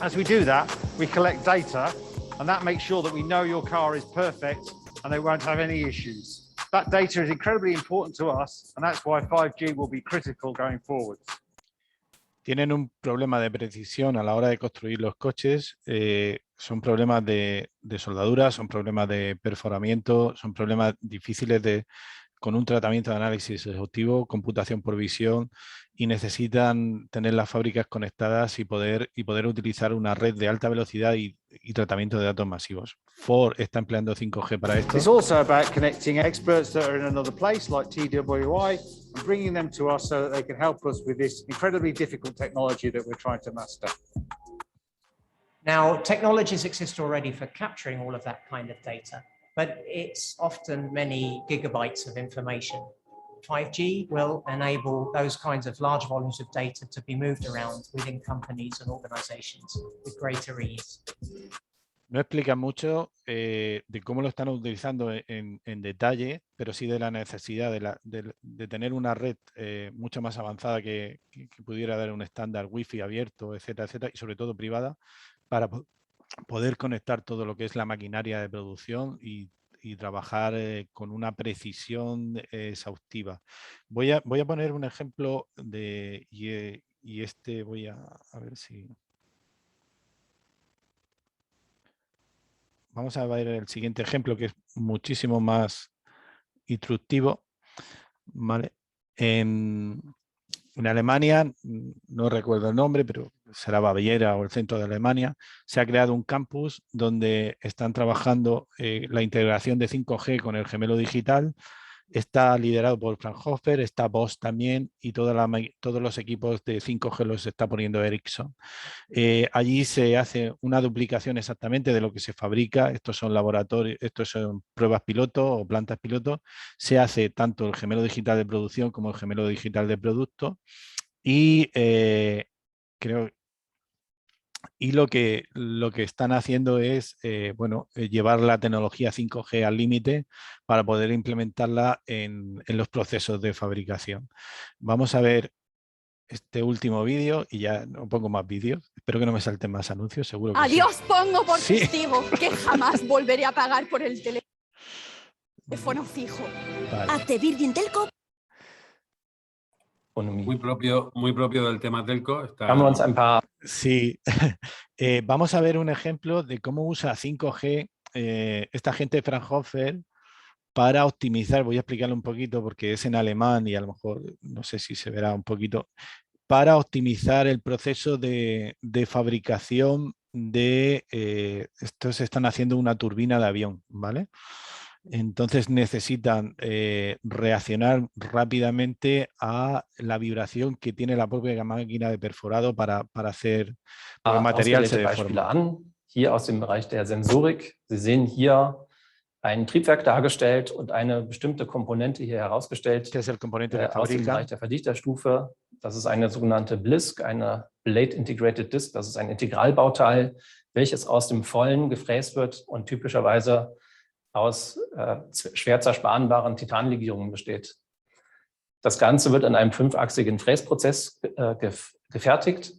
As we do that, we collect data, and that makes sure that we know your car is perfect and they won't have any issues. that data is incredibly important to us, and that's why 5G will be critical going forward. Tienen un problema de precisión a la hora de construir los coches, son problemas de soldadura, son problemas de perforamiento, son problemas difíciles con un tratamiento de análisis exhaustivo, computación por visión, y necesitan tener las fábricas conectadas y poder utilizar una red de alta velocidad y tratamiento de datos masivos. Ford está empleando 5G para esto. It's also about connecting experts that are in another place like TWI and bringing them to us so that they can help us with this incredibly difficult technology that we're trying to master. Now, technologies exist already for capturing all of that kind of data, but it's often many gigabytes of information. 5G will enable those kinds of large volumes of data to be moved around within companies and organizations with greater ease. No explica mucho de cómo lo están utilizando en detalle, pero sí de la necesidad de tener una red mucho más avanzada que pudiera dar un estándar Wi-Fi abierto, etcétera, etcétera, y sobre todo privada, para poder conectar todo lo que es la maquinaria de producción y trabajar con una precisión exhaustiva. Voy a poner un ejemplo y este voy a ver si... Vamos a ver el siguiente ejemplo, que es muchísimo más instructivo. ¿Vale? En Alemania, no recuerdo el nombre, pero será Baviera o el centro de Alemania, se ha creado un campus donde están trabajando la integración de 5G con el gemelo digital. Está liderado por Fraunhofer, está Bosch también, y todos los equipos de 5G los está poniendo Ericsson. Allí se hace una duplicación exactamente de lo que se fabrica. Estos son laboratorios, estos son pruebas piloto o plantas piloto. Se hace tanto el gemelo digital de producción como el gemelo digital de producto. Y lo que están haciendo es llevar la tecnología 5G al límite para poder implementarla en los procesos de fabricación. Vamos a ver este último vídeo y ya no pongo más vídeos. Espero que no me salten más anuncios, seguro que Adiós, sí. pongo por Sí. testigo que jamás volveré a pagar por el teléfono fijo. Vale. Hazte Virgin Telco. Muy propio del tema telco. Sí, vamos a ver un ejemplo de cómo usa 5G esta gente de Fraunhofer para optimizar. Voy a explicarlo un poquito porque es en alemán y a lo mejor no sé si se verá un poquito. Para optimizar el proceso de fabricación de... estos están haciendo una turbina de avión, ¿vale? Entonces necesitan reaccionar rápidamente a la vibración que tiene la propia máquina de perforado para hacer el material se deforma. Hier aus dem Bereich der Sensorik. Sie sehen hier ein Triebwerk dargestellt und eine bestimmte Komponente hier herausgestellt aus dem Bereich der Verdichterstufe. Das ist eine sogenannte BLISC, eine Blade Integrated Disc. Das ist ein Integralbauteil, welches aus dem Vollen gefräst wird und typischerweise aus schwer zersparenbaren Titanlegierungen besteht. Das Ganze wird in einem 5-achsigen Fräsprozess gefertigt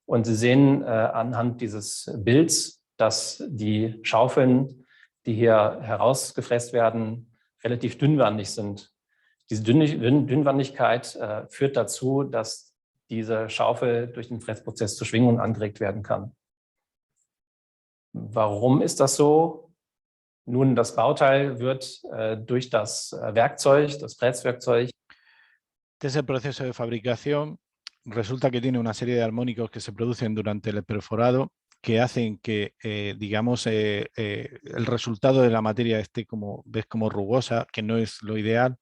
und Sie sehen anhand dieses Bilds, dass die Schaufeln, die hier herausgefräst werden, relativ dünnwandig sind. Diese Dünnwandigkeit führt dazu, dass diese Schaufel durch den Fräsprozess zur Schwingung angeregt werden kann. Warum ist das so? Nun, das Bauteil wird durch das Werkzeug, das Fräswerkzeug. Este es el proceso de fabricación. Resulta que tiene una serie de armónicos que se producen durante el perforado que hacen que, digamos, el resultado de la materia esté como rugosa, que no es lo ideal.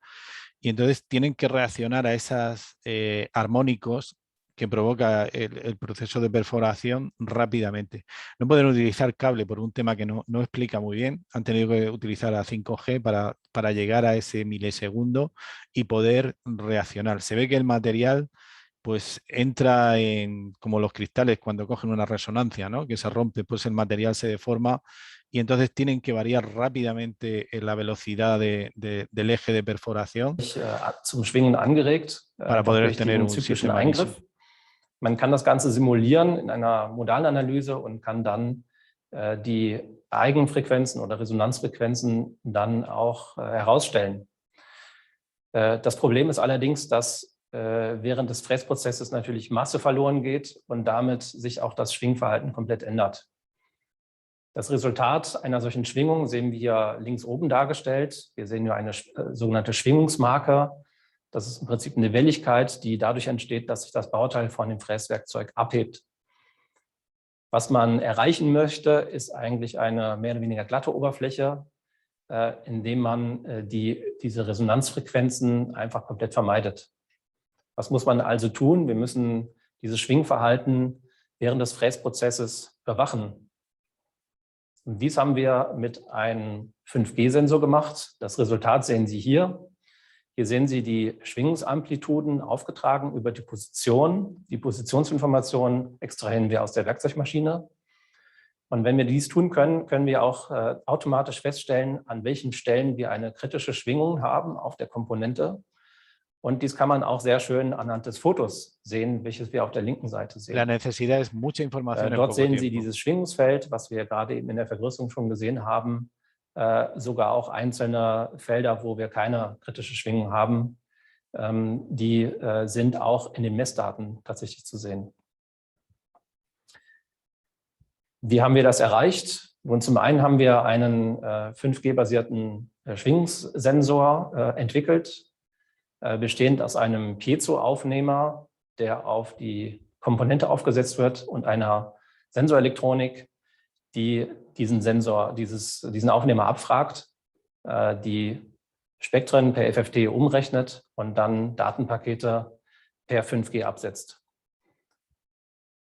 Y entonces tienen que reaccionar a esos armónicos que provoca el proceso de perforación rápidamente. No pueden utilizar cable por un tema que no explica muy bien. Han tenido que utilizar a 5G para llegar a ese milisegundo y poder reaccionar. Se ve que el material pues entra como los cristales cuando cogen una resonancia, ¿no? Que se rompe, pues el material se deforma y entonces tienen que variar rápidamente la velocidad del eje de perforación zum Schwingen angeregt, para poder tener un sistema Eingriff. Man kann das Ganze simulieren in einer Modalanalyse und kann dann die Eigenfrequenzen oder Resonanzfrequenzen dann auch herausstellen. Das Problem ist allerdings, dass während des Fräsprozesses natürlich Masse verloren geht und damit sich auch das Schwingverhalten komplett ändert. Das Resultat einer solchen Schwingung sehen wir hier links oben dargestellt. Wir sehen hier eine sogenannte Schwingungsmarke. Das ist im Prinzip eine Welligkeit, die dadurch entsteht, dass sich das Bauteil von dem Fräswerkzeug abhebt. Was man erreichen möchte, ist eigentlich eine mehr oder weniger glatte Oberfläche, indem man diese Resonanzfrequenzen einfach komplett vermeidet. Was muss man also tun? Wir müssen dieses Schwingverhalten während des Fräsprozesses überwachen. Und dies haben wir mit einem 5G-Sensor gemacht. Das Resultat sehen Sie hier. Hier sehen Sie die Schwingungsamplituden aufgetragen über die Position. Die Positionsinformationen extrahieren wir aus der Werkzeugmaschine. Und wenn wir dies tun können, können wir auch automatisch feststellen, an welchen Stellen wir eine kritische Schwingung haben auf der Komponente. Und dies kann man auch sehr schön anhand des Fotos sehen, welches wir auf der linken Seite sehen. La necesidad es mucha información. Dort sehen Sie dieses Schwingungsfeld, was wir gerade eben in der Vergrößerung schon gesehen haben. Sogar auch einzelne Felder, wo wir keine kritische Schwingung haben, die sind auch in den Messdaten tatsächlich zu sehen. Wie haben wir das erreicht? Und zum einen haben wir einen 5G-basierten Schwingungssensor entwickelt, bestehend aus einem Piezo-Aufnehmer, der auf die Komponente aufgesetzt wird, und einer Sensorelektronik, die diesen Aufnehmer abfragt, die Spektren per FFT umrechnet und dann Datenpakete per 5G absetzt.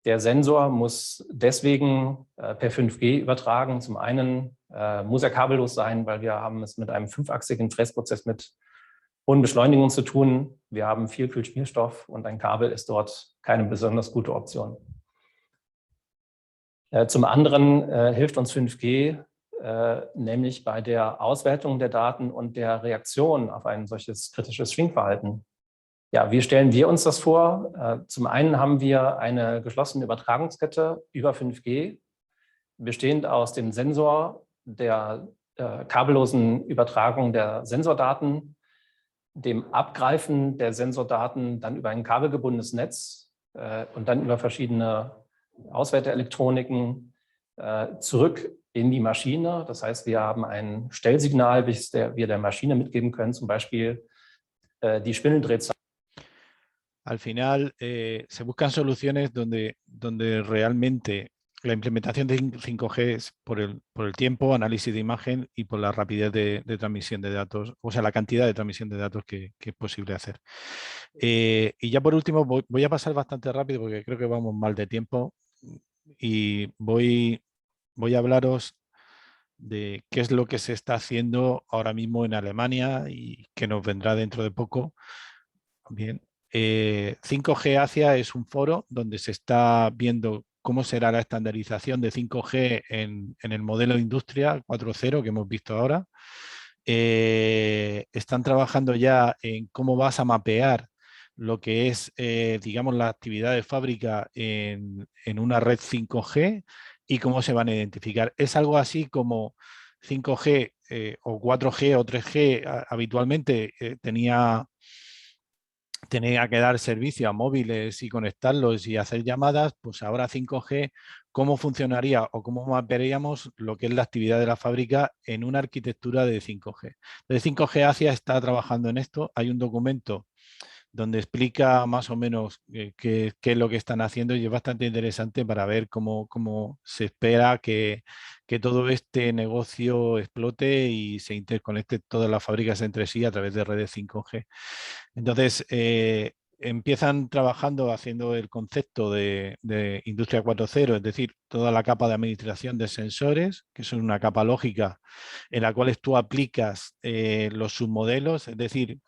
Der Sensor muss deswegen per 5G übertragen. Zum einen muss er kabellos sein, weil wir haben es mit einem 5-achsigen Fräsprozess mit hohen Beschleunigungen zu tun. Wir haben viel Kühlschmierstoff und ein Kabel ist dort keine besonders gute Option. Zum anderen hilft uns 5G nämlich bei der Auswertung der Daten und der Reaktion auf ein solches kritisches Schwingverhalten. Ja, wie stellen wir uns das vor? Zum einen haben wir eine geschlossene Übertragungskette über 5G, bestehend aus dem Sensor, der kabellosen Übertragung der Sensordaten, dem Abgreifen der Sensordaten dann über ein kabelgebundenes Netz und dann über verschiedene Auswerteelektroniken zurück in die Maschine. Das heißt, wir haben ein Stellsignal, welches wir der Maschine mitgeben können, zum Beispiel die Spindeldrehzahl. Al final se buscan soluciones donde realmente la implementación de 5G es por el tiempo, análisis de imagen y por la rapidez de transmisión de datos, o sea, la cantidad de transmisión de datos que es posible hacer. Y ya por último, voy a pasar bastante rápido porque creo que vamos mal de tiempo y voy a hablaros de qué es lo que se está haciendo ahora mismo en Alemania y que nos vendrá dentro de poco. Bien. 5G Asia es un foro donde se está viendo cómo será la estandarización de 5G en el modelo de industria 4.0 que hemos visto ahora. Están trabajando ya en cómo vas a mapear lo que es, digamos, la actividad de fábrica en una red 5G y cómo se van a identificar. Es algo así como 5G o 4G o 3G habitualmente tenía que dar servicio a móviles y conectarlos y hacer llamadas, pues ahora 5G, ¿cómo funcionaría o cómo mapearíamos lo que es la actividad de la fábrica en una arquitectura de 5G? Entonces 5G Asia está trabajando en esto. Hay un documento donde explica más o menos qué es lo que están haciendo y es bastante interesante para ver cómo se espera que todo este negocio explote y se interconecte todas las fábricas entre sí a través de redes 5G. Entonces, empiezan trabajando haciendo el concepto de Industria 4.0, es decir, toda la capa de administración de sensores, que son una capa lógica en la cual tú aplicas los submodelos, es decir,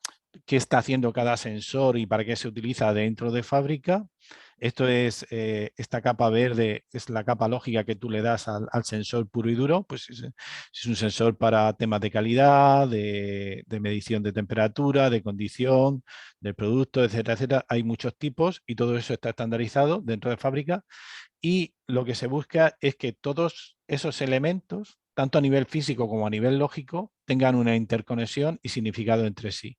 qué está haciendo cada sensor y para qué se utiliza dentro de fábrica. Esto es, esta capa verde es la capa lógica que tú le das al sensor puro y duro, pues es un sensor para temas de calidad, de medición de temperatura, de condición, del producto, etcétera, etcétera. Hay muchos tipos y todo eso está estandarizado dentro de fábrica y lo que se busca es que todos esos elementos, tanto a nivel físico como a nivel lógico, tengan una interconexión y significado entre sí.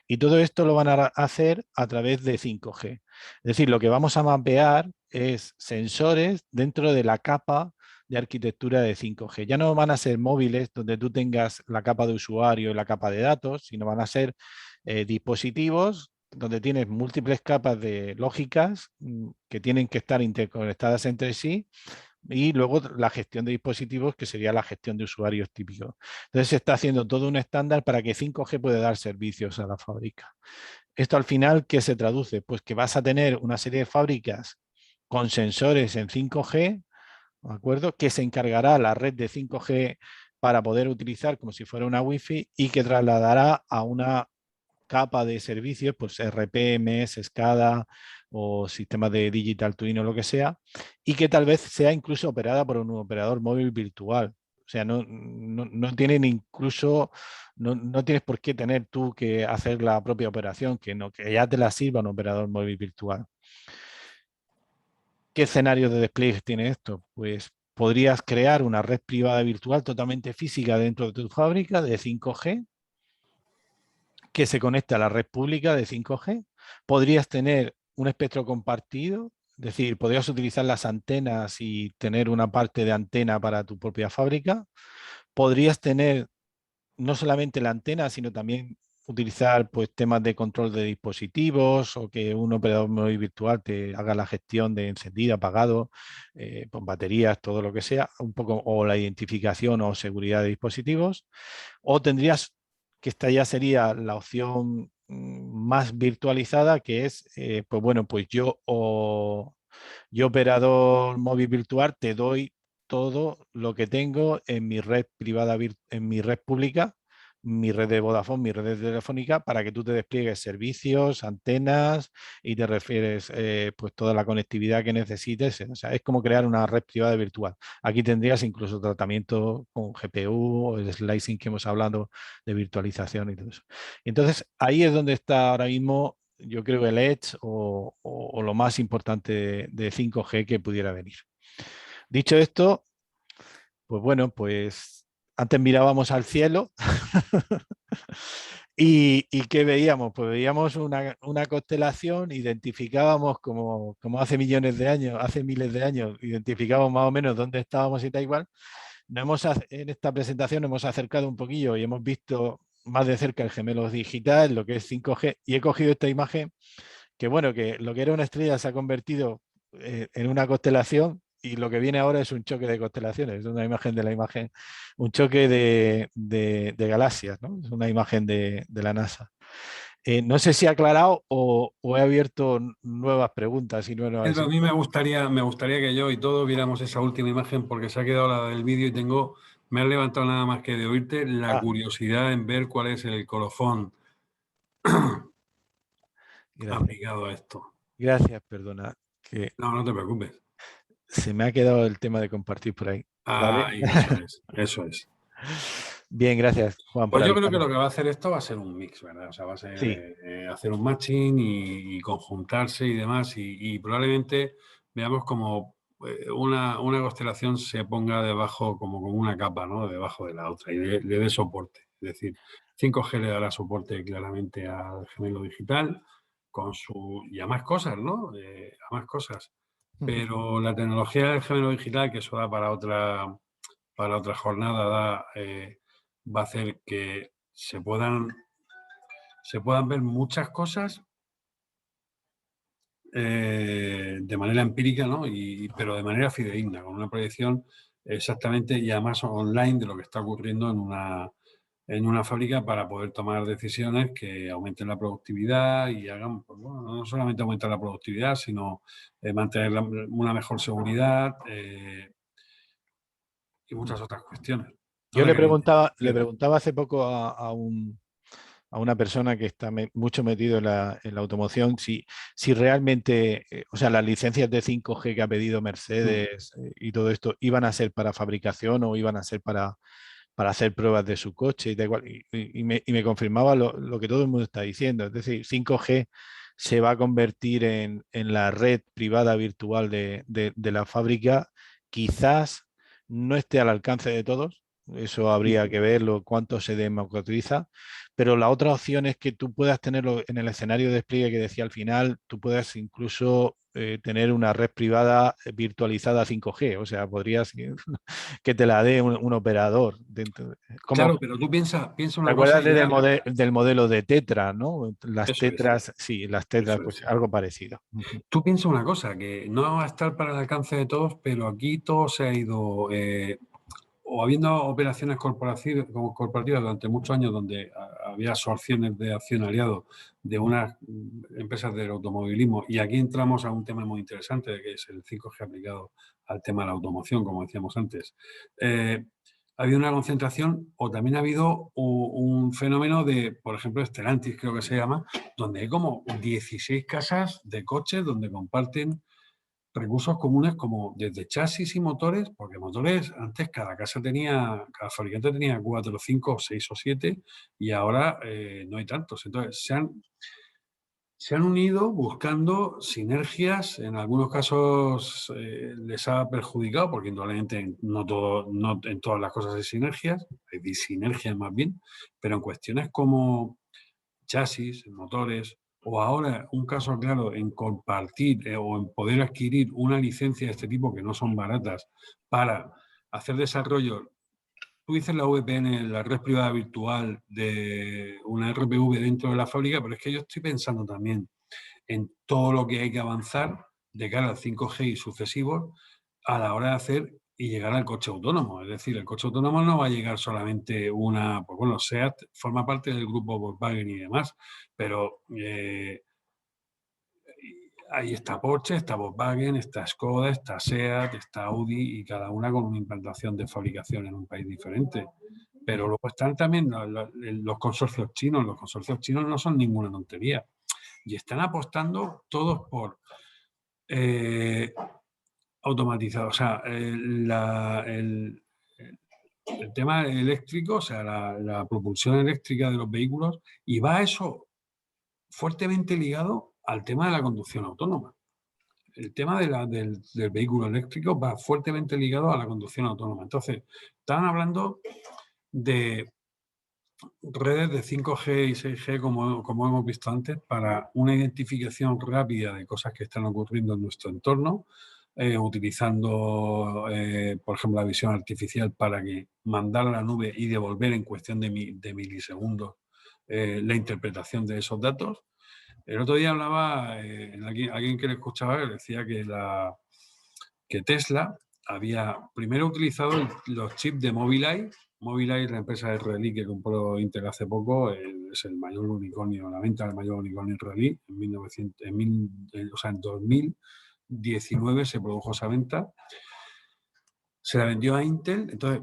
Y todo esto lo van a hacer a través de 5G. Es decir, lo que vamos a mapear es sensores dentro de la capa de arquitectura de 5G. Ya no van a ser móviles donde tú tengas la capa de usuario y la capa de datos, sino van a ser dispositivos donde tienes múltiples capas de lógicas que tienen que estar interconectadas entre sí, y luego la gestión de dispositivos, que sería la gestión de usuarios típicos. Entonces se está haciendo todo un estándar para que 5G pueda dar servicios a la fábrica. Esto al final, ¿qué se traduce? Pues que vas a tener una serie de fábricas con sensores en 5G, ¿de acuerdo?, que se encargará la red de 5G para poder utilizar como si fuera una Wi-Fi, y que trasladará a una capa de servicios, pues RPMS, SCADA o sistemas de Digital Twin o lo que sea, y que tal vez sea incluso operada por un operador móvil virtual. O sea, no tienen incluso, no tienes por qué tener tú que hacer la propia operación, que ya te la sirva un operador móvil virtual. ¿Qué escenarios de despliegue tiene esto? Pues podrías crear una red privada virtual totalmente física dentro de tu fábrica de 5G, que se conecta a la red pública de 5G. Podrías tener un espectro compartido, es decir, podrías utilizar las antenas y tener una parte de antena para tu propia fábrica. Podrías tener no solamente la antena, sino también utilizar pues temas de control de dispositivos, o que un operador móvil virtual te haga la gestión de encendido, apagado, con baterías, todo lo que sea, un poco, o la identificación o seguridad de dispositivos. O tendrías, que esta ya sería la opción más virtualizada, que es, pues bueno, pues yo operador móvil virtual te doy todo lo que tengo en mi red privada, en mi red pública, mi red de Vodafone, mi red de Telefónica, para que tú te despliegues servicios, antenas, y te refieres pues toda la conectividad que necesites. O sea, es como crear una red privada virtual. Aquí tendrías incluso tratamiento con GPU, o el slicing que hemos hablado de virtualización y todo eso. Entonces, ahí es donde está ahora mismo, yo creo, el edge o lo más importante de 5G que pudiera venir. Dicho esto, pues bueno, pues antes mirábamos al cielo y ¿qué veíamos? Pues veíamos una constelación, identificábamos como hace millones de años, hace miles de años, identificábamos más o menos dónde estábamos y tal igual. En esta presentación hemos acercado un poquillo y hemos visto más de cerca el gemelo digital, lo que es 5G, y he cogido esta imagen que, bueno, que lo que era una estrella se ha convertido en una constelación, y lo que viene ahora es un choque de constelaciones. Es una imagen de la imagen, un choque de galaxias, ¿no? Es una imagen de la NASA. No sé si he aclarado o he abierto nuevas preguntas y nuevas... A mí me gustaría que yo y todos viéramos esa última imagen, porque se ha quedado la del vídeo y me has levantado nada más que de oírte la curiosidad en ver cuál es el colofón aplicado a esto. Gracias, perdona. No te preocupes. Se me ha quedado el tema de compartir por ahí. ¿Vale? Eso es. Bien, gracias, Juan. Pues yo creo que lo que va a hacer esto va a ser un mix, ¿verdad? O sea, va a ser sí. Hacer un matching y conjuntarse y demás, y probablemente veamos como una constelación se ponga debajo, como una capa, ¿no? Debajo de la otra, y le dé soporte. Es decir, 5G le dará soporte claramente al gemelo digital y a más cosas, ¿no? A más cosas. Pero la tecnología del gemelo digital, que eso da para otra jornada, va a hacer que se puedan ver muchas cosas de manera empírica, ¿no? Pero de manera fidedigna, con una proyección exactamente, y además online, de lo que está ocurriendo en una fábrica, para poder tomar decisiones que aumenten la productividad y hagan, pues, bueno, no solamente aumentar la productividad, sino mantener una mejor seguridad y muchas otras cuestiones. Yo le preguntaba hace poco a una persona que está mucho metido en la automoción si realmente, o sea, las licencias de 5G que ha pedido Mercedes y todo esto, iban a ser para fabricación o iban a ser para hacer pruebas de su coche y da igual. Y me confirmaba lo que todo el mundo está diciendo. Es decir, 5G se va a convertir en la red privada virtual de la fábrica. Quizás no esté al alcance de todos, Eso habría que verlo, cuánto se democratiza. Pero la otra opción es que tú puedas tenerlo en el escenario de despliegue que decía al final, tú puedas incluso tener una red privada virtualizada 5G. O sea, podrías que te la dé un operador. Claro, pero tú piensa ¿Te una acuerdas cosa. del modelo de Tetra, ¿no? Las Eso es. Tetras, sí, las Tetras, pues algo parecido. Tú piensa una cosa, que no va a estar para el alcance de todos, pero aquí todo se ha ido, o habiendo operaciones corporativas durante muchos años donde había absorciones de accionariado de unas empresas del automovilismo, y aquí entramos a un tema muy interesante, que es el 5G aplicado al tema de la automoción, como decíamos antes. Ha habido una concentración, o también ha habido un fenómeno de, por ejemplo, Stellantis, creo que se llama, donde hay como 16 casas de coches donde comparten recursos comunes como desde chasis y motores, porque motores antes cada fabricante tenía 4, 5, 6 o 7, y ahora no hay tantos. Entonces se han unido buscando sinergias. En algunos casos les ha perjudicado, porque indudablemente no en todas las cosas hay sinergias, hay disinergias más bien, pero en cuestiones como chasis, motores, o ahora un caso claro en compartir o en poder adquirir una licencia de este tipo, que no son baratas, para hacer desarrollo. Tú dices la VPN, la red privada virtual de una RPV dentro de la fábrica, pero es que yo estoy pensando también en todo lo que hay que avanzar de cara al 5G y sucesivos a la hora de hacer y llegar al coche autónomo. Es decir, el coche autónomo no va a llegar solamente pues bueno, SEAT forma parte del grupo Volkswagen y demás, pero ahí está Porsche, está Volkswagen, está Skoda, está SEAT, está Audi, y cada una con una implantación de fabricación en un país diferente. Pero luego están también los consorcios chinos. Los consorcios chinos no son ninguna tontería. Y están apostando todos por automatizado. O sea, el tema eléctrico, o sea, la propulsión eléctrica de los vehículos, y va eso fuertemente ligado al tema de la conducción autónoma. El tema del vehículo eléctrico va fuertemente ligado a la conducción autónoma. Entonces, estaban hablando de redes de 5G y 6G, como hemos visto antes, para una identificación rápida de cosas que están ocurriendo en nuestro entorno, utilizando, por ejemplo, la visión artificial para que mandar a la nube y devolver en cuestión de milisegundos la interpretación de esos datos. El otro día hablaba, alguien que le escuchaba, que decía que Tesla había primero utilizado los chips de Mobileye. Mobileye, la empresa israelí que compró Intel hace poco, es el mayor unicornio, la venta del mayor unicornio israelí. En 2019 se produjo esa venta. Se la vendió a Intel. Entonces,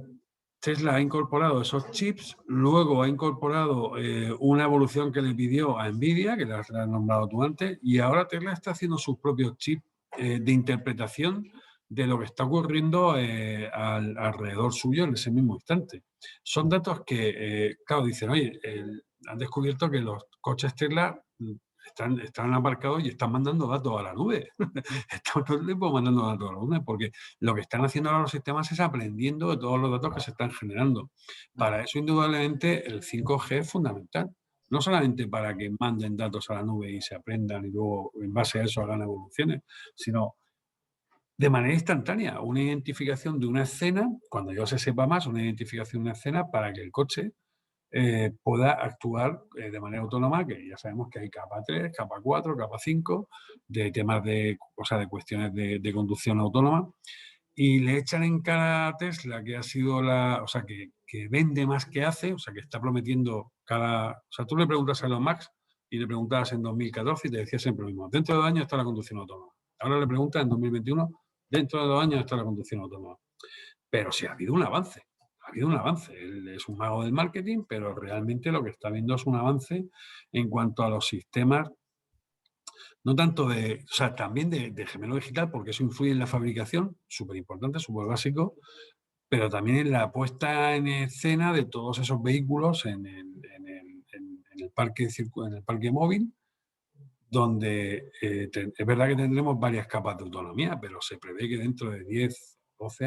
Tesla ha incorporado esos chips, luego ha incorporado una evolución que le pidió a Nvidia, que la has nombrado tú antes, y ahora Tesla está haciendo sus propios chips de interpretación de lo que está ocurriendo alrededor suyo en ese mismo instante. Son datos que, claro, dicen, oye, han descubierto que los coches Tesla están aparcados y están mandando datos a la nube. Están todo el tiempo mandando datos a la nube, porque lo que están haciendo ahora los sistemas es aprendiendo de todos los datos que se están generando. Para eso, indudablemente, el 5G es fundamental. No solamente para que manden datos a la nube y se aprendan y luego, en base a eso, hagan evoluciones, sino de manera instantánea, una identificación de una escena, cuando ya se sepa más, una identificación de una escena para que el coche pueda actuar de manera autónoma, que ya sabemos que hay capa 3, capa 4, capa 5, de temas de cuestiones de conducción autónoma, y le echan en cara a Tesla que ha sido que vende más que hace, o sea, que está prometiendo tú le preguntas a Elon Musk y le preguntabas en 2014 y te decía siempre lo mismo: dentro de 2 años está la conducción autónoma. Ahora le preguntas en 2021, dentro de 2 años está la conducción autónoma. Pero sí ha habido un avance. Ha habido un avance. Él es un mago del marketing, pero realmente lo que está viendo es un avance en cuanto a los sistemas, no tanto también de gemelo digital, porque eso influye en la fabricación, súper importante, súper básico, pero también en la puesta en escena de todos esos vehículos en el parque móvil, donde es verdad que tendremos varias capas de autonomía, pero se prevé que dentro de 10, 12